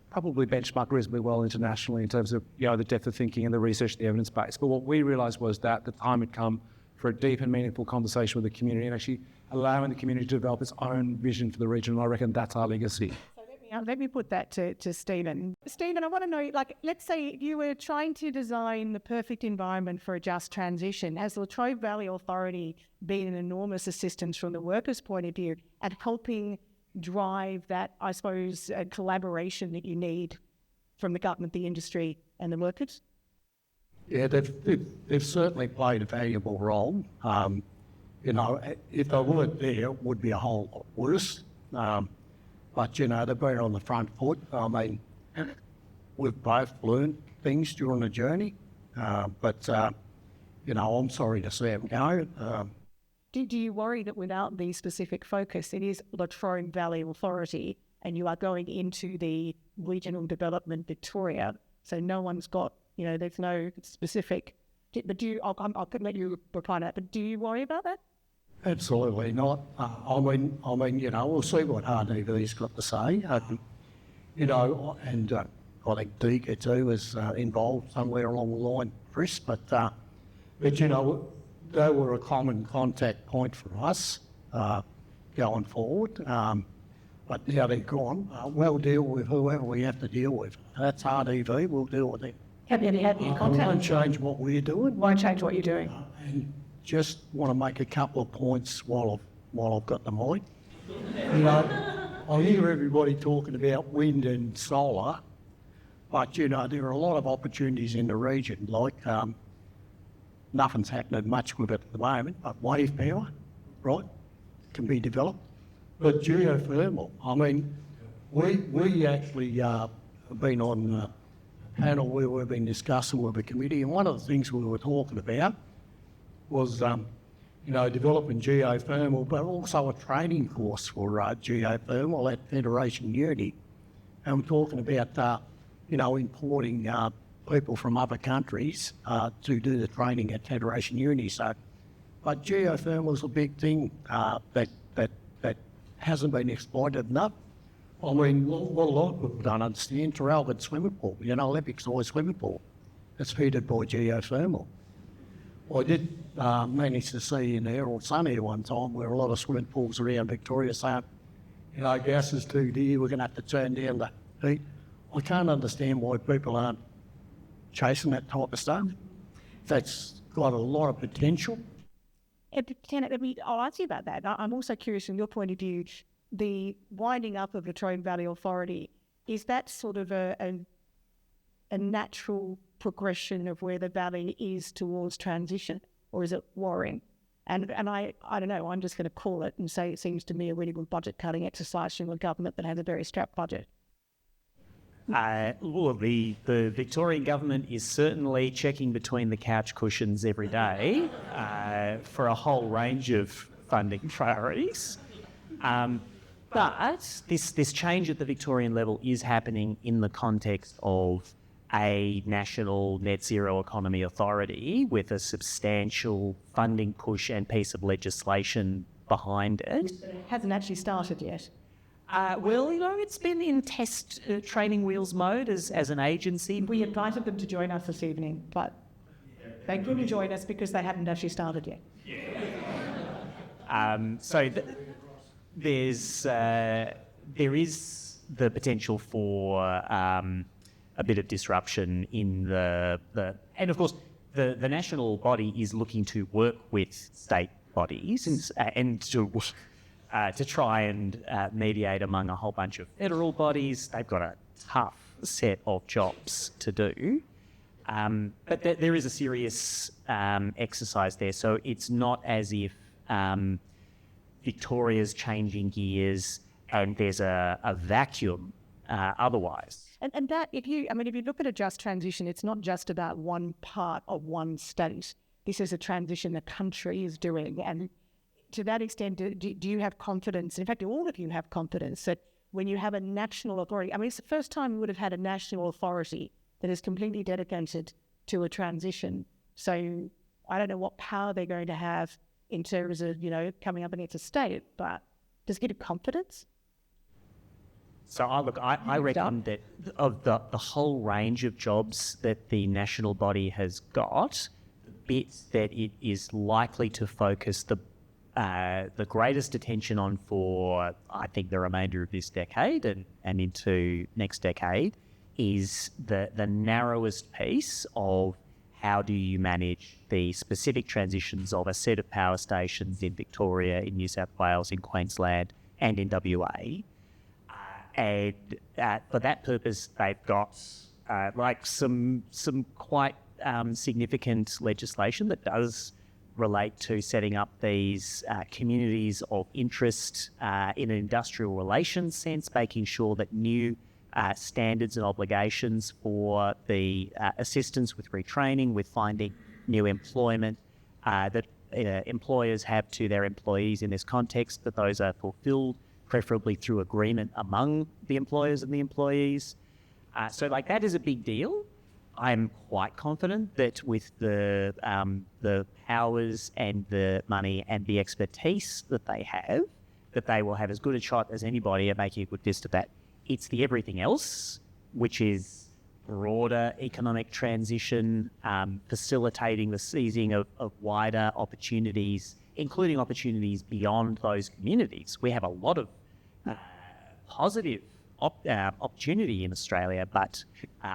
[SPEAKER 6] probably benchmarked reasonably well internationally in terms of, you know, the depth of thinking and the research, the evidence base. But what we realised was that the time had come for a deep and meaningful conversation with the community and actually allowing the community to develop its own vision for the region. And I reckon that's our legacy.
[SPEAKER 3] So let me put that to Stephen. Stephen, I want to know, like, let's say you were trying to design the perfect environment for a just transition. Has the Latrobe Valley Authority been an enormous assistance from the workers' point of view at helping drive that, I suppose, collaboration that you need from the government, the industry and the workers?
[SPEAKER 5] Yeah, they've certainly played a valuable role. You know, if they weren't there, it would be a whole lot worse. But, you know, they've been on the front foot. I mean, we've both learned things during the journey. But you know, I'm sorry to see them go.
[SPEAKER 3] Do you worry that without the specific focus, it is Latrobe Valley Authority and you are going into the Regional Development Victoria, so no one's got, you know, there's no specific, but I'll let you reply to that, but do you worry about that?
[SPEAKER 5] Absolutely not. I mean, you know, we'll see what RDV's got to say. You know, and I think Deaker too is involved somewhere along the line, Chris, but you know, they were a common contact point for us going forward. But now they're gone. We'll deal with whoever we have to deal with. That's RDV, we'll deal with it.
[SPEAKER 3] Have you had any contact?
[SPEAKER 5] Won't change what we're doing.
[SPEAKER 3] Won't change what you're doing.
[SPEAKER 5] And just want to make a couple of points while I've got the mic. You know, I hear everybody talking about wind and solar, but you know, there are a lot of opportunities in the region, like nothing's happening much with it at the moment, but wave power, right, can be developed. But geothermal, I mean, we actually have been on a panel where we've been discussing with the committee, and one of the things we were talking about was, developing geothermal, but also a training course for geothermal at Federation Uni. And we're talking about, importing people from other countries to do the training at Federation Uni. So, but geothermal is a big thing that hasn't been exploited enough. I mean, what a lot of people don't understand, Traralgon swimming pool, Olympic size swimming pool, it's heated by geothermal. I did manage to see in Herald Sun here one time where a lot of swimming pools around Victoria saying, gas is too dear, we're going to have to turn down the heat. I can't understand why people aren't chasing that type of stuff. That's got a lot of potential.
[SPEAKER 3] I'll ask you about that. I'm also curious from your point of view, the winding up of the Latrobe Valley Authority, is that sort of a natural progression of where the valley is towards transition, or is it worrying? And I don't know, I'm just going to call it and say it seems to me a really good budget cutting exercise from a government that has a very strapped budget.
[SPEAKER 7] The Victorian government is certainly checking between the couch cushions every day for a whole range of funding priorities. But this change at the Victorian level is happening in the context of a national net zero economy authority with a substantial funding push and piece of legislation behind it.
[SPEAKER 3] It hasn't actually started yet.
[SPEAKER 7] It's been in test training wheels mode as an agency.
[SPEAKER 3] We invited them to join us this evening, but they couldn't join us because they hadn't actually started yet.
[SPEAKER 7] There is the potential for a bit of disruption in and of course the national body is looking to work with state bodies and to try and mediate among a whole bunch of federal bodies. They've got a tough set of jobs to do. But there is a serious exercise there. So it's not as if Victoria's changing gears and there's a vacuum otherwise.
[SPEAKER 3] And that, if you look at a just transition, it's not just about one part of one state. This is a transition the country is doing. And to that extent, do you have confidence? In fact, do all of you have confidence that when you have a national authority, it's the first time we would have had a national authority that is completely dedicated to a transition. So I don't know what power they're going to have in terms of, coming up against a state, but does it give you confidence?
[SPEAKER 7] So I reckon that of the whole range of jobs that the national body has got, the bits that it is likely to focus the greatest attention on for, I think, the remainder of this decade and into next decade is the narrowest piece of how do you manage the specific transitions of a set of power stations in Victoria, in New South Wales, in Queensland and in WA. And for that purpose, they've got some quite significant legislation that does relate to setting up these communities of interest in an industrial relations sense, making sure that new standards and obligations for the assistance with retraining, with finding new employment that employers have to their employees in this context, that those are fulfilled, preferably through agreement among the employers and the employees. So that is a big deal. I'm quite confident that with the powers and the money and the expertise that they have, that they will have as good a shot as anybody at making a good fist of that. It's the everything else, which is broader economic transition, facilitating the seizing of wider opportunities, including opportunities beyond those communities. We have a lot of positive opportunity in Australia, but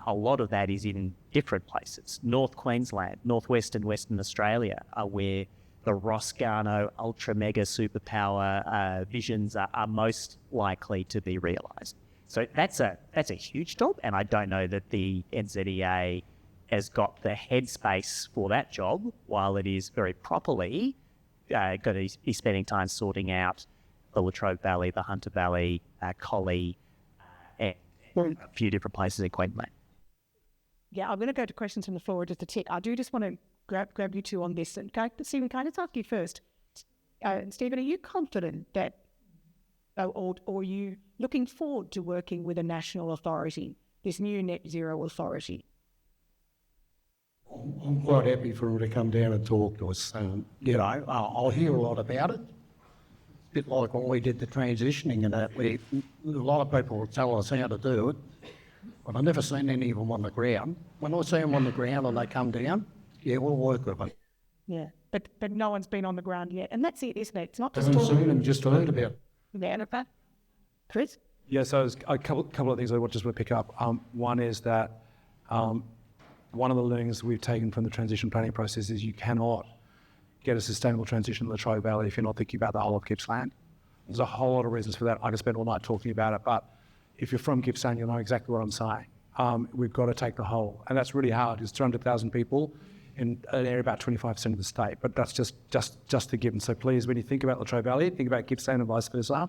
[SPEAKER 7] a lot of that is in different places. North Queensland, Northwest and Western Australia are where the Ross Garnaut ultra mega superpower visions are most likely to be realised. So that's a huge job, and I don't know that the NZEA has got the headspace for that job, while it is very properly going to be spending time sorting out the Latrobe Valley, the Hunter Valley, Collie, and a few different places in Queensland.
[SPEAKER 3] Yeah, I'm going to go to questions from the floor just a tick. I do just want to grab you two on this. And Stephen, can I just ask you first? Stephen, are you confident that, or are you looking forward to working with a national authority, this new net zero authority?
[SPEAKER 5] I'm quite happy for him to come down and talk to us. I'll hear a lot about it. It's a bit like when we did the transitioning and that, a lot of people will tell us how to do it, but I've never seen any of them on the ground. When I see them on the ground and they come down, yeah, we'll work with them.
[SPEAKER 3] Yeah, but no one's been on the ground yet, and that's it, isn't it? It's not just
[SPEAKER 5] Haven't seen them, just heard about it.
[SPEAKER 3] Yeah, Chris?
[SPEAKER 6] Yeah, so there's a couple of things I just want to pick up. One is that one of the learnings we've taken from the transition planning process is you cannot get a sustainable transition in the Latrobe Valley if you're not thinking about the whole of Gippsland. There's a whole lot of reasons for that. I could spend all night talking about it, but if you're from Gippsland, you'll know exactly what I'm saying. We've got to take the whole, and that's really hard. It's 200,000 people in an area about 25% of the state, but that's just a given. So please, when you think about Latrobe Valley, think about Gippsland and vice versa.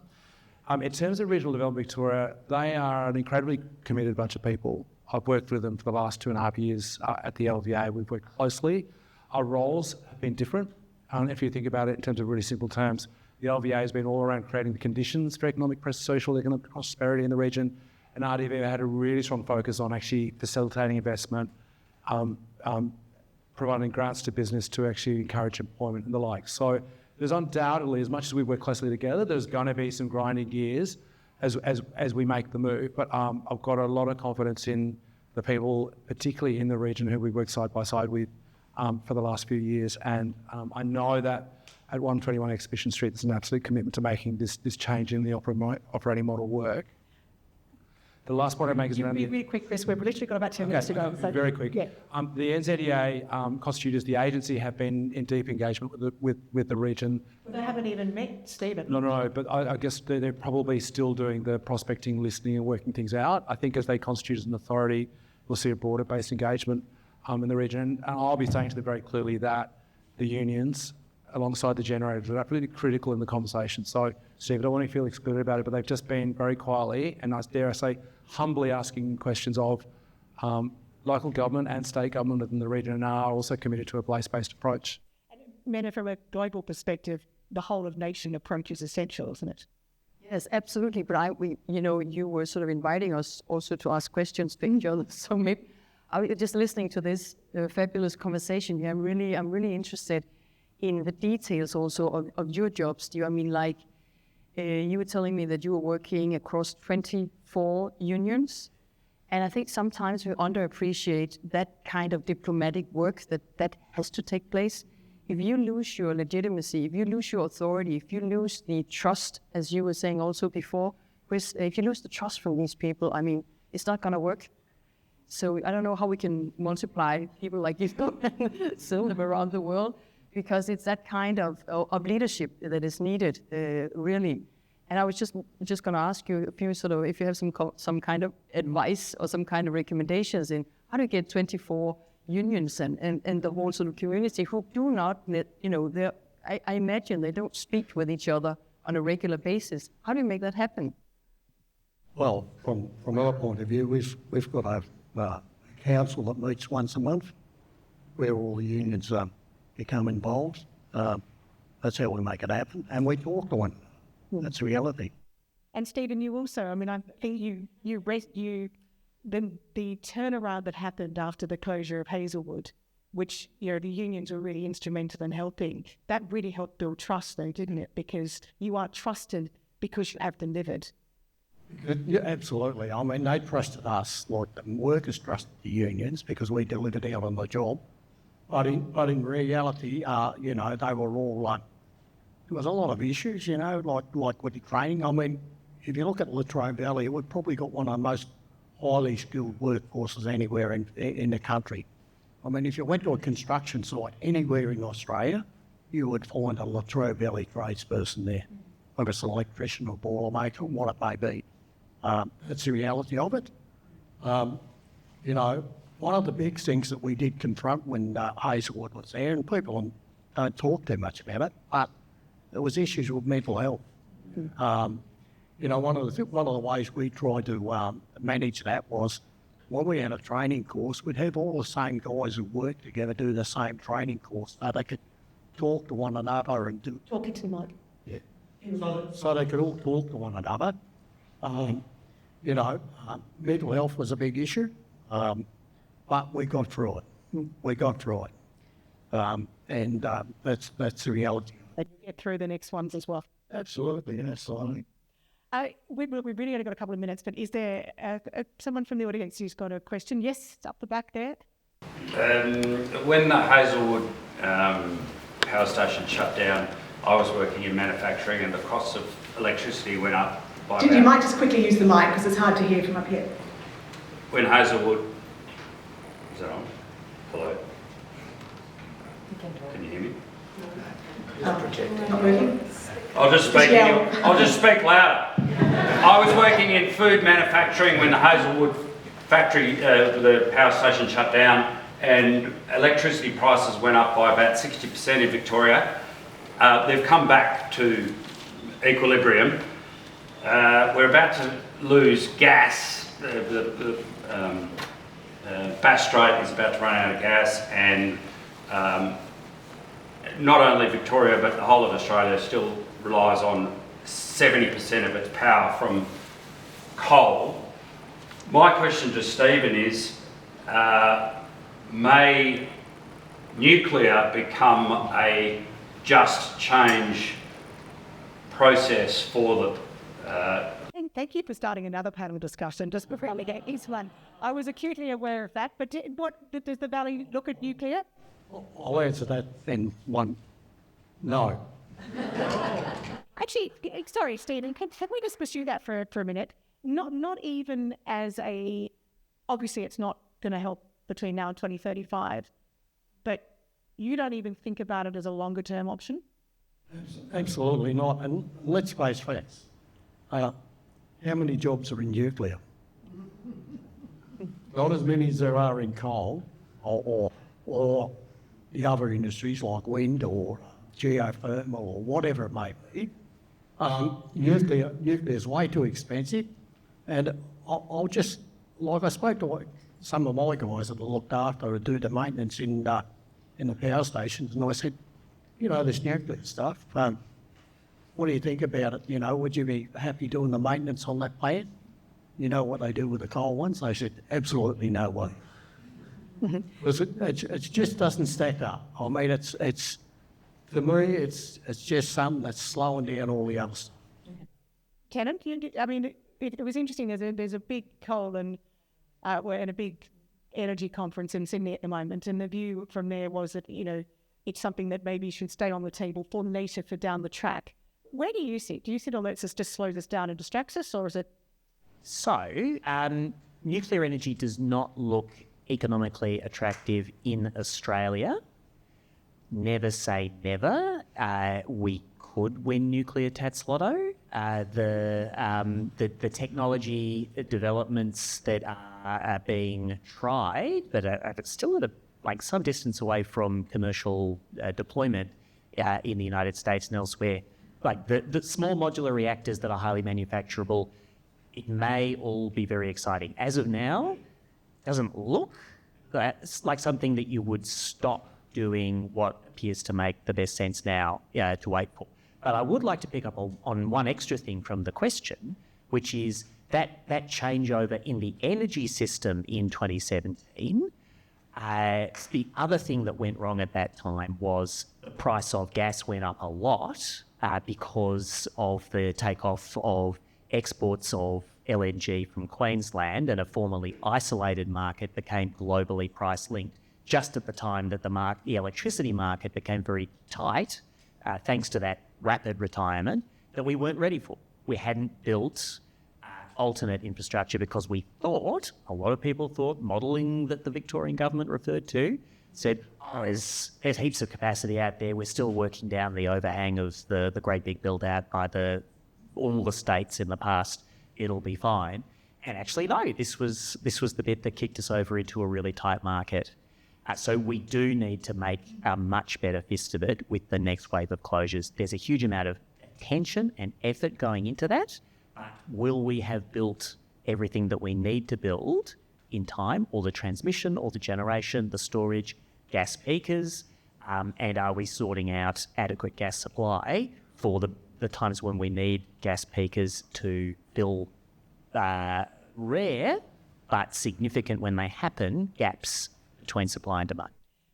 [SPEAKER 6] In terms of regional development Victoria, they are an incredibly committed bunch of people. I've worked with them for the last 2.5 years at the LVA. We've worked closely. Our roles have been different. If you think about it in terms of really simple terms, the LVA has been all around creating the conditions for social, economic prosperity in the region, and RDV had a really strong focus on actually facilitating investment, providing grants to business to actually encourage employment and the like. So there's undoubtedly, as much as we work closely together, there's going to be some grinding gears as we make the move. But I've got a lot of confidence in the people, particularly in the region, who we work side by side with for the last few years. And I know that at 121 Exhibition Street, there's an absolute commitment to making this change in the operating model work. The last point I make is around
[SPEAKER 3] really quick, Chris. We've literally got about 10 minutes to go. So
[SPEAKER 6] very quick.
[SPEAKER 3] Yeah.
[SPEAKER 6] The NZEA constituted the agency have been in deep engagement with the region.
[SPEAKER 3] They haven't even met Stephen.
[SPEAKER 6] No, but I guess they're probably still doing the prospecting, listening and working things out. I think as they constitute as an authority, we'll see a broader based engagement in the region. And I'll be saying to them very clearly that the unions, alongside the generators, are absolutely critical in the conversation. So, Steve, I don't want to feel excluded about it, but they've just been very quietly, and I dare I say, humbly asking questions of local government and state government within the region, and are also committed to a place-based approach.
[SPEAKER 3] Mette, from a global perspective, the whole of nation approach is essential, isn't it?
[SPEAKER 4] Yes, absolutely. But you were sort of inviting us also to ask questions to each other. So maybe I was just listening to this fabulous conversation here. I'm really interested in the details also of your jobs. You were telling me that you were working across 24 unions, and I think sometimes we underappreciate that kind of diplomatic work that has to take place. If you lose your legitimacy, if you lose your authority, if you lose the trust, as you were saying also before, Chris, if you lose the trust from these people, it's not going to work. So I don't know how we can multiply people like you and send them around the world, because it's that kind of leadership that is needed, really. And I was just going to ask you if you have some kind of advice or some kind of recommendations in how to get 24 unions and the whole sort of community who do not, I imagine they don't speak with each other on a regular basis. How do you make that happen?
[SPEAKER 5] Well, from our point of view, we've got a council that meets once a month where all the unions become involved. That's how we make it happen, and we talk to one. That's reality.
[SPEAKER 3] And Stephen, you also, I think the turnaround that happened after the closure of Hazelwood, which the unions were really instrumental in helping, that really helped build trust, though, didn't it? Because you are trusted because you have delivered.
[SPEAKER 5] Yeah, absolutely. They trusted us, like the workers trusted the unions because we delivered out on the job. But in reality, they were all there was a lot of issues, like with the training. If you look at Latrobe Valley, we've probably got one of the most highly skilled workforces anywhere in the country. If you went to a construction site anywhere in Australia, you would find a Latrobe Valley tradesperson there, whether it's an electrician or boilermaker, or what it may be. That's the reality of it. One of the big things that we did confront when Hazelwood was there, and people don't talk too much about it, but there was issues with mental health. One of the ways we tried to manage that was when we had a training course, we'd have all the same guys who worked together do the same training course so they could talk to one another and do.
[SPEAKER 3] Talk into the mic.
[SPEAKER 5] Yeah. So they could all talk to one another. Mental health was a big issue, but we got through it. That's the reality.
[SPEAKER 3] And you get through the next ones as well.
[SPEAKER 5] Absolutely.
[SPEAKER 3] We've really only got a couple of minutes, but is there someone from the audience who's got a question? Yes, it's up the back there.
[SPEAKER 8] When the Hazelwood power station shut down, I was working in manufacturing and the cost of electricity went up by
[SPEAKER 3] You might just quickly use the mic because it's hard to hear from up here.
[SPEAKER 8] When Hazelwood... Is that on? Hello? Can you hear me?
[SPEAKER 3] Not moving?
[SPEAKER 8] I'll just speak louder. I was working in food manufacturing when the Hazelwood factory, the power station shut down, and electricity prices went up by about 60% in Victoria. They've come back to equilibrium. We're about to lose gas. The Bass Strait is about to run out of gas, and not only Victoria but the whole of Australia still relies on 70% of its power from coal. My question to Stephen is, may nuclear become a just change process for the...
[SPEAKER 3] Thank you for starting another panel discussion just before we get this one. I was acutely aware of that, but does the Valley look at nuclear?
[SPEAKER 5] I'll answer that in one. No.
[SPEAKER 3] Actually, sorry, Stephen, can we just pursue that for a minute? Not even as a... Obviously, it's not going to help between now and 2035, but you don't even think about it as a longer-term option?
[SPEAKER 5] Absolutely not. And let's face facts. How many jobs are in nuclear? Not as many as there are in coal or the other industries like wind or geothermal or whatever it may be. Nuclear is way too expensive. And I'll just, like I spoke to some of my guys that looked after and do the maintenance in the power stations, and I said, this nuclear stuff, what do you think about it? Would you be happy doing the maintenance on that plant? You know what they do with the coal ones? They said, absolutely no way. Because it just doesn't stack up. I mean, it's for me, it's just something that's slowing down all the other stuff.
[SPEAKER 3] Tennant, it was interesting. There's a big coal and we're in a big energy conference in Sydney at the moment, and the view from there was that it's something that maybe should stay on the table for later, for down the track. Where do you see it? Do you see it lets us just slows us down and distracts us, or is it?
[SPEAKER 7] So, nuclear energy does not look economically attractive in Australia. Never say never. We could win nuclear Tats Lotto. The technology developments that are being tried, but are still at some distance away from commercial deployment in the United States and elsewhere. Like the small modular reactors that are highly manufacturable, it may all be very exciting. As of now, doesn't look like something that you would stop doing what appears to make the best sense now to wait for. But I would like to pick up on one extra thing from the question, which is that changeover in the energy system in 2017. The other thing that went wrong at that time was the price of gas went up a lot because of the takeoff of exports of LNG from Queensland, and a formerly isolated market became globally price linked just at the time that the electricity market became very tight, thanks to that rapid retirement that we weren't ready for. We hadn't built alternate infrastructure because a lot of people thought, modelling that the Victorian government referred to, said, there's heaps of capacity out there. We're still working down the overhang of the great big build out by all the states in the past. It'll be fine. And actually, no, this was the bit that kicked us over into a really tight market. So we do need to make a much better fist of it with the next wave of closures. There's a huge amount of attention and effort going into that. Will we have built everything that we need to build in time? All the transmission, all the generation, the storage, gas peakers, And are we sorting out adequate gas supply for the times when we need gas peakers to fill rare but significant when they happen gaps between supply and demand?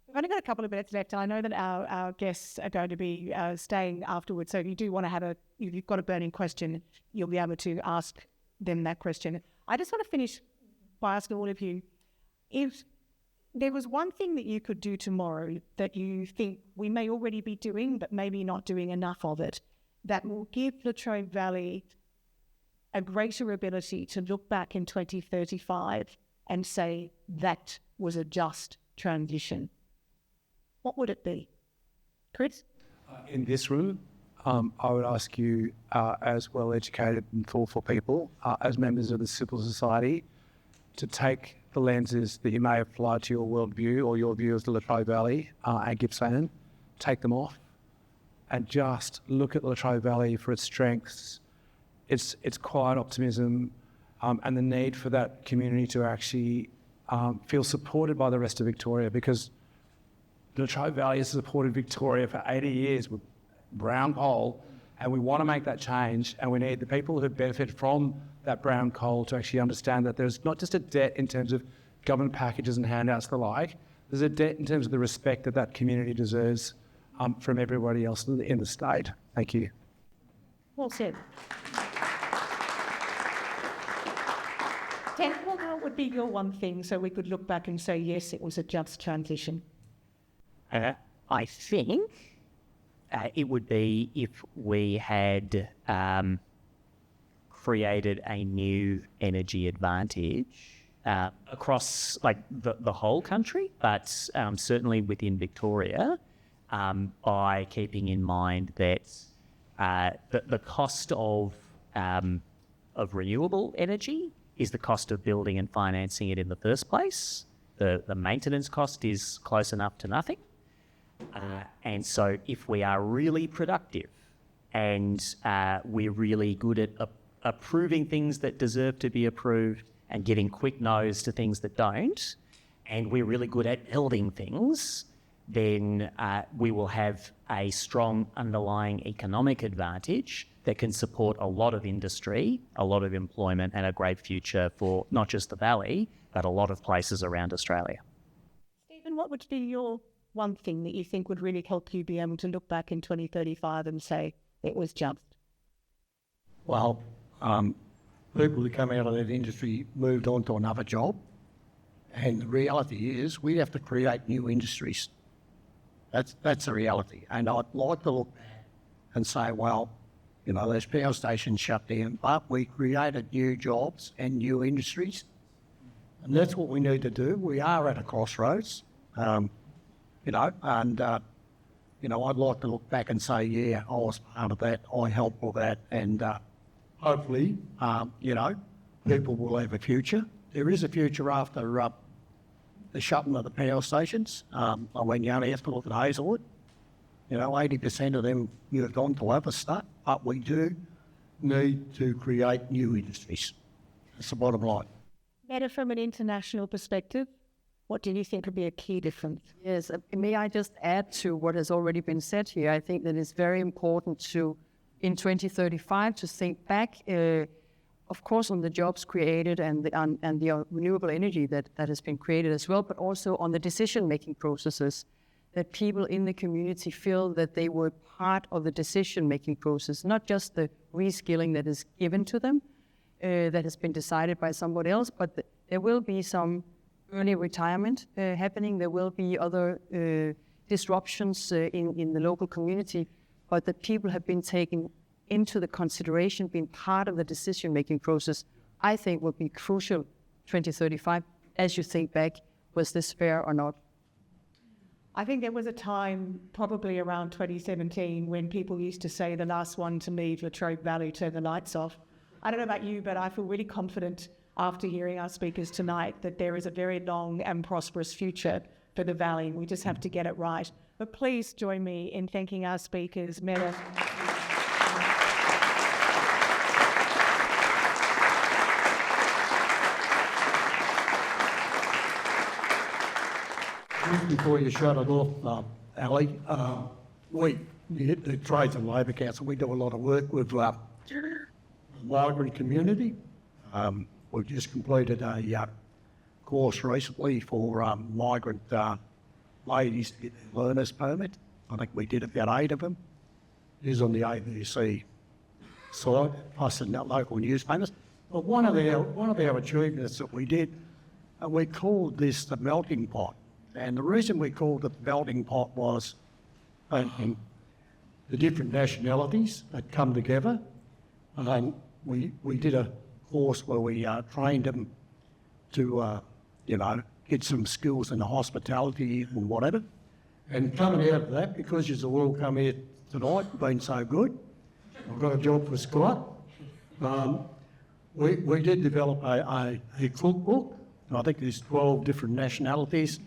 [SPEAKER 3] We've only got a couple of minutes left. I know that our guests are going to be staying afterwards, so if you do want to if you've got a burning question, you'll be able to ask them that question. I just want to finish by asking all of you, if there was one thing that you could do tomorrow that you think we may already be doing, but maybe not doing enough of it, that will give Latrobe Valley a greater ability to look back in 2035 and say that was a just transition, what would it be? Chris?
[SPEAKER 6] In this room, I would ask you, as well-educated and thoughtful people, as members of the civil society, to take the lenses that you may apply to your worldview or your view of the Latrobe Valley and Gippsland, take them off, and just look at the Latrobe Valley for its strengths, its quiet optimism, and the need for that community to actually feel supported by the rest of Victoria, because the Latrobe Valley has supported Victoria for 80 years with brown coal, and we want to make that change, and we need the people who benefit from that brown coal to actually understand that there's not just a debt in terms of government packages and handouts and the like, there's a debt in terms of the respect that that community deserves from everybody else in the state. Thank you.
[SPEAKER 3] Well said. Ted, what would be your one thing so we could look back and say, yes, it was a just transition?
[SPEAKER 7] I think it would be if we had created a new energy advantage across the whole country, but certainly within Victoria, by keeping in mind that the cost of renewable energy is the cost of building and financing it in the first place. The maintenance cost is close enough to nothing. And so if we are really productive and we're really good at approving things that deserve to be approved and getting quick no's to things that don't, and we're really good at building things, then we will have a strong underlying economic advantage that can support a lot of industry, a lot of employment, and a great future for not just the Valley, but a lot of places around Australia.
[SPEAKER 3] Stephen, what would be your one thing that you think would really help you be able to look back in 2035 and say it was just?
[SPEAKER 5] Well, people who come out of that industry moved on to another job, and the reality is we have to create new industries. That's the reality. And I'd like to look back and say, well, you know, those power stations shut down, but we created new jobs and new industries. And that's what we need to do. We are at a crossroads, you know, and, you know, I'd like to look back and say, yeah, I was part of that, I helped with that, and hopefully, you know, people will have a future. There is a future after the shutting of the power stations. When you only have to look at Hazelwood, you know, 80% of them moved on to other stuff, but we do need to create new industries. That's the bottom line.
[SPEAKER 3] Mette, from an international perspective, what do you think would be a key difference?
[SPEAKER 4] Yes, may I just add to what has already been said here? I think that it's very important to, in 2035, to think back, of course, on the jobs created and the renewable energy that has been created as well, but also on the decision-making processes, that people in the community feel that they were part of the decision-making process, not just the reskilling that is given to them, that has been decided by somebody else, but there will be some early retirement happening. There will be other disruptions in the local community, but that people have been taken into the consideration, being part of the decision-making process, I think will be crucial 2035 as you think back, was this fair or not?
[SPEAKER 3] I think there was a time, probably around 2017, when people used to say the last one to leave Latrobe Valley, turn the lights off. I don't know about you, but I feel really confident after hearing our speakers tonight that there is a very long and prosperous future for the Valley. We just have to get it right. But please join me in thanking our speakers, Mette.
[SPEAKER 5] Just before you shut it off, Ali. The Trades and Labour Council, we do a lot of work with the migrant community. We've just completed a course recently for migrant ladies to get their learner's permit. I think we did about 8 of them. It is on the ABC site, plus in local newspapers. But one of our achievements that we did, we called this the melting pot. And the reason we called it the melting pot was the different nationalities that come together. And we did a course where we trained them to, get some skills in the hospitality and whatever. And coming out of that, because you've all come here tonight, been so good, I've got a job for Scott. We did develop a cookbook. I think there's 12 different nationalities.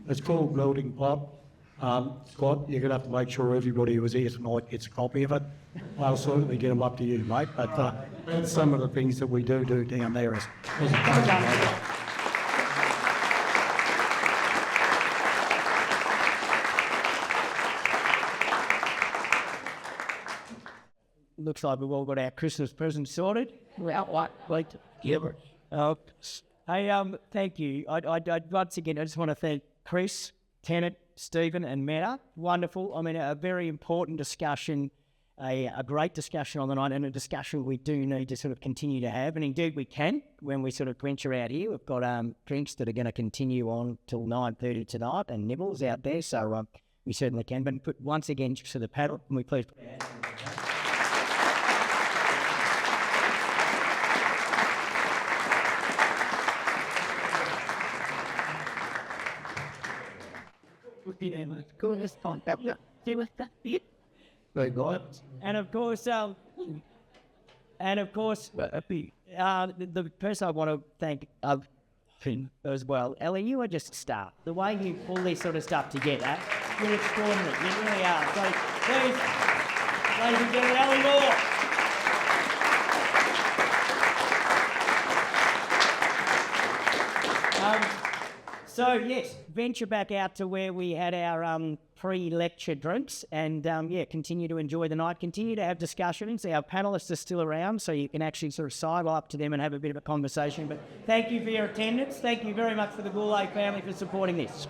[SPEAKER 5] It's called Melting Pot. Scott, you're going to have to make sure everybody who was here tonight gets a copy of it. I'll certainly get them up to you, mate. But that's some of the things that we do down there as a country.
[SPEAKER 1] Looks like we've all got our Christmas presents sorted.
[SPEAKER 3] Well,
[SPEAKER 1] Like, hey, thank you. Once again, I just want to thank Chris, Tennant, Stephen and Mette. Wonderful. I mean, a very important discussion, a great discussion on the night, and a discussion we do need to sort of continue to have. And indeed we can when we sort of venture out here. We've got drinks that are going to continue on till 9:30 tonight and nibbles out there. So we certainly can. But once again, just to the panel, can we please put our hands together? And of course, the person I want to thank as well, Ellie, you are just a star. The way you pull this sort of stuff together, you're extraordinary. You really are. So please, ladies and gentlemen, Ellie Moore. So yes, venture back out to where we had our pre-lecture drinks and continue to enjoy the night, continue to have discussions. Our panellists are still around, so you can actually sort of sidle up to them and have a bit of a conversation. But thank you for your attendance. Thank you very much for the Gourlay family for supporting this.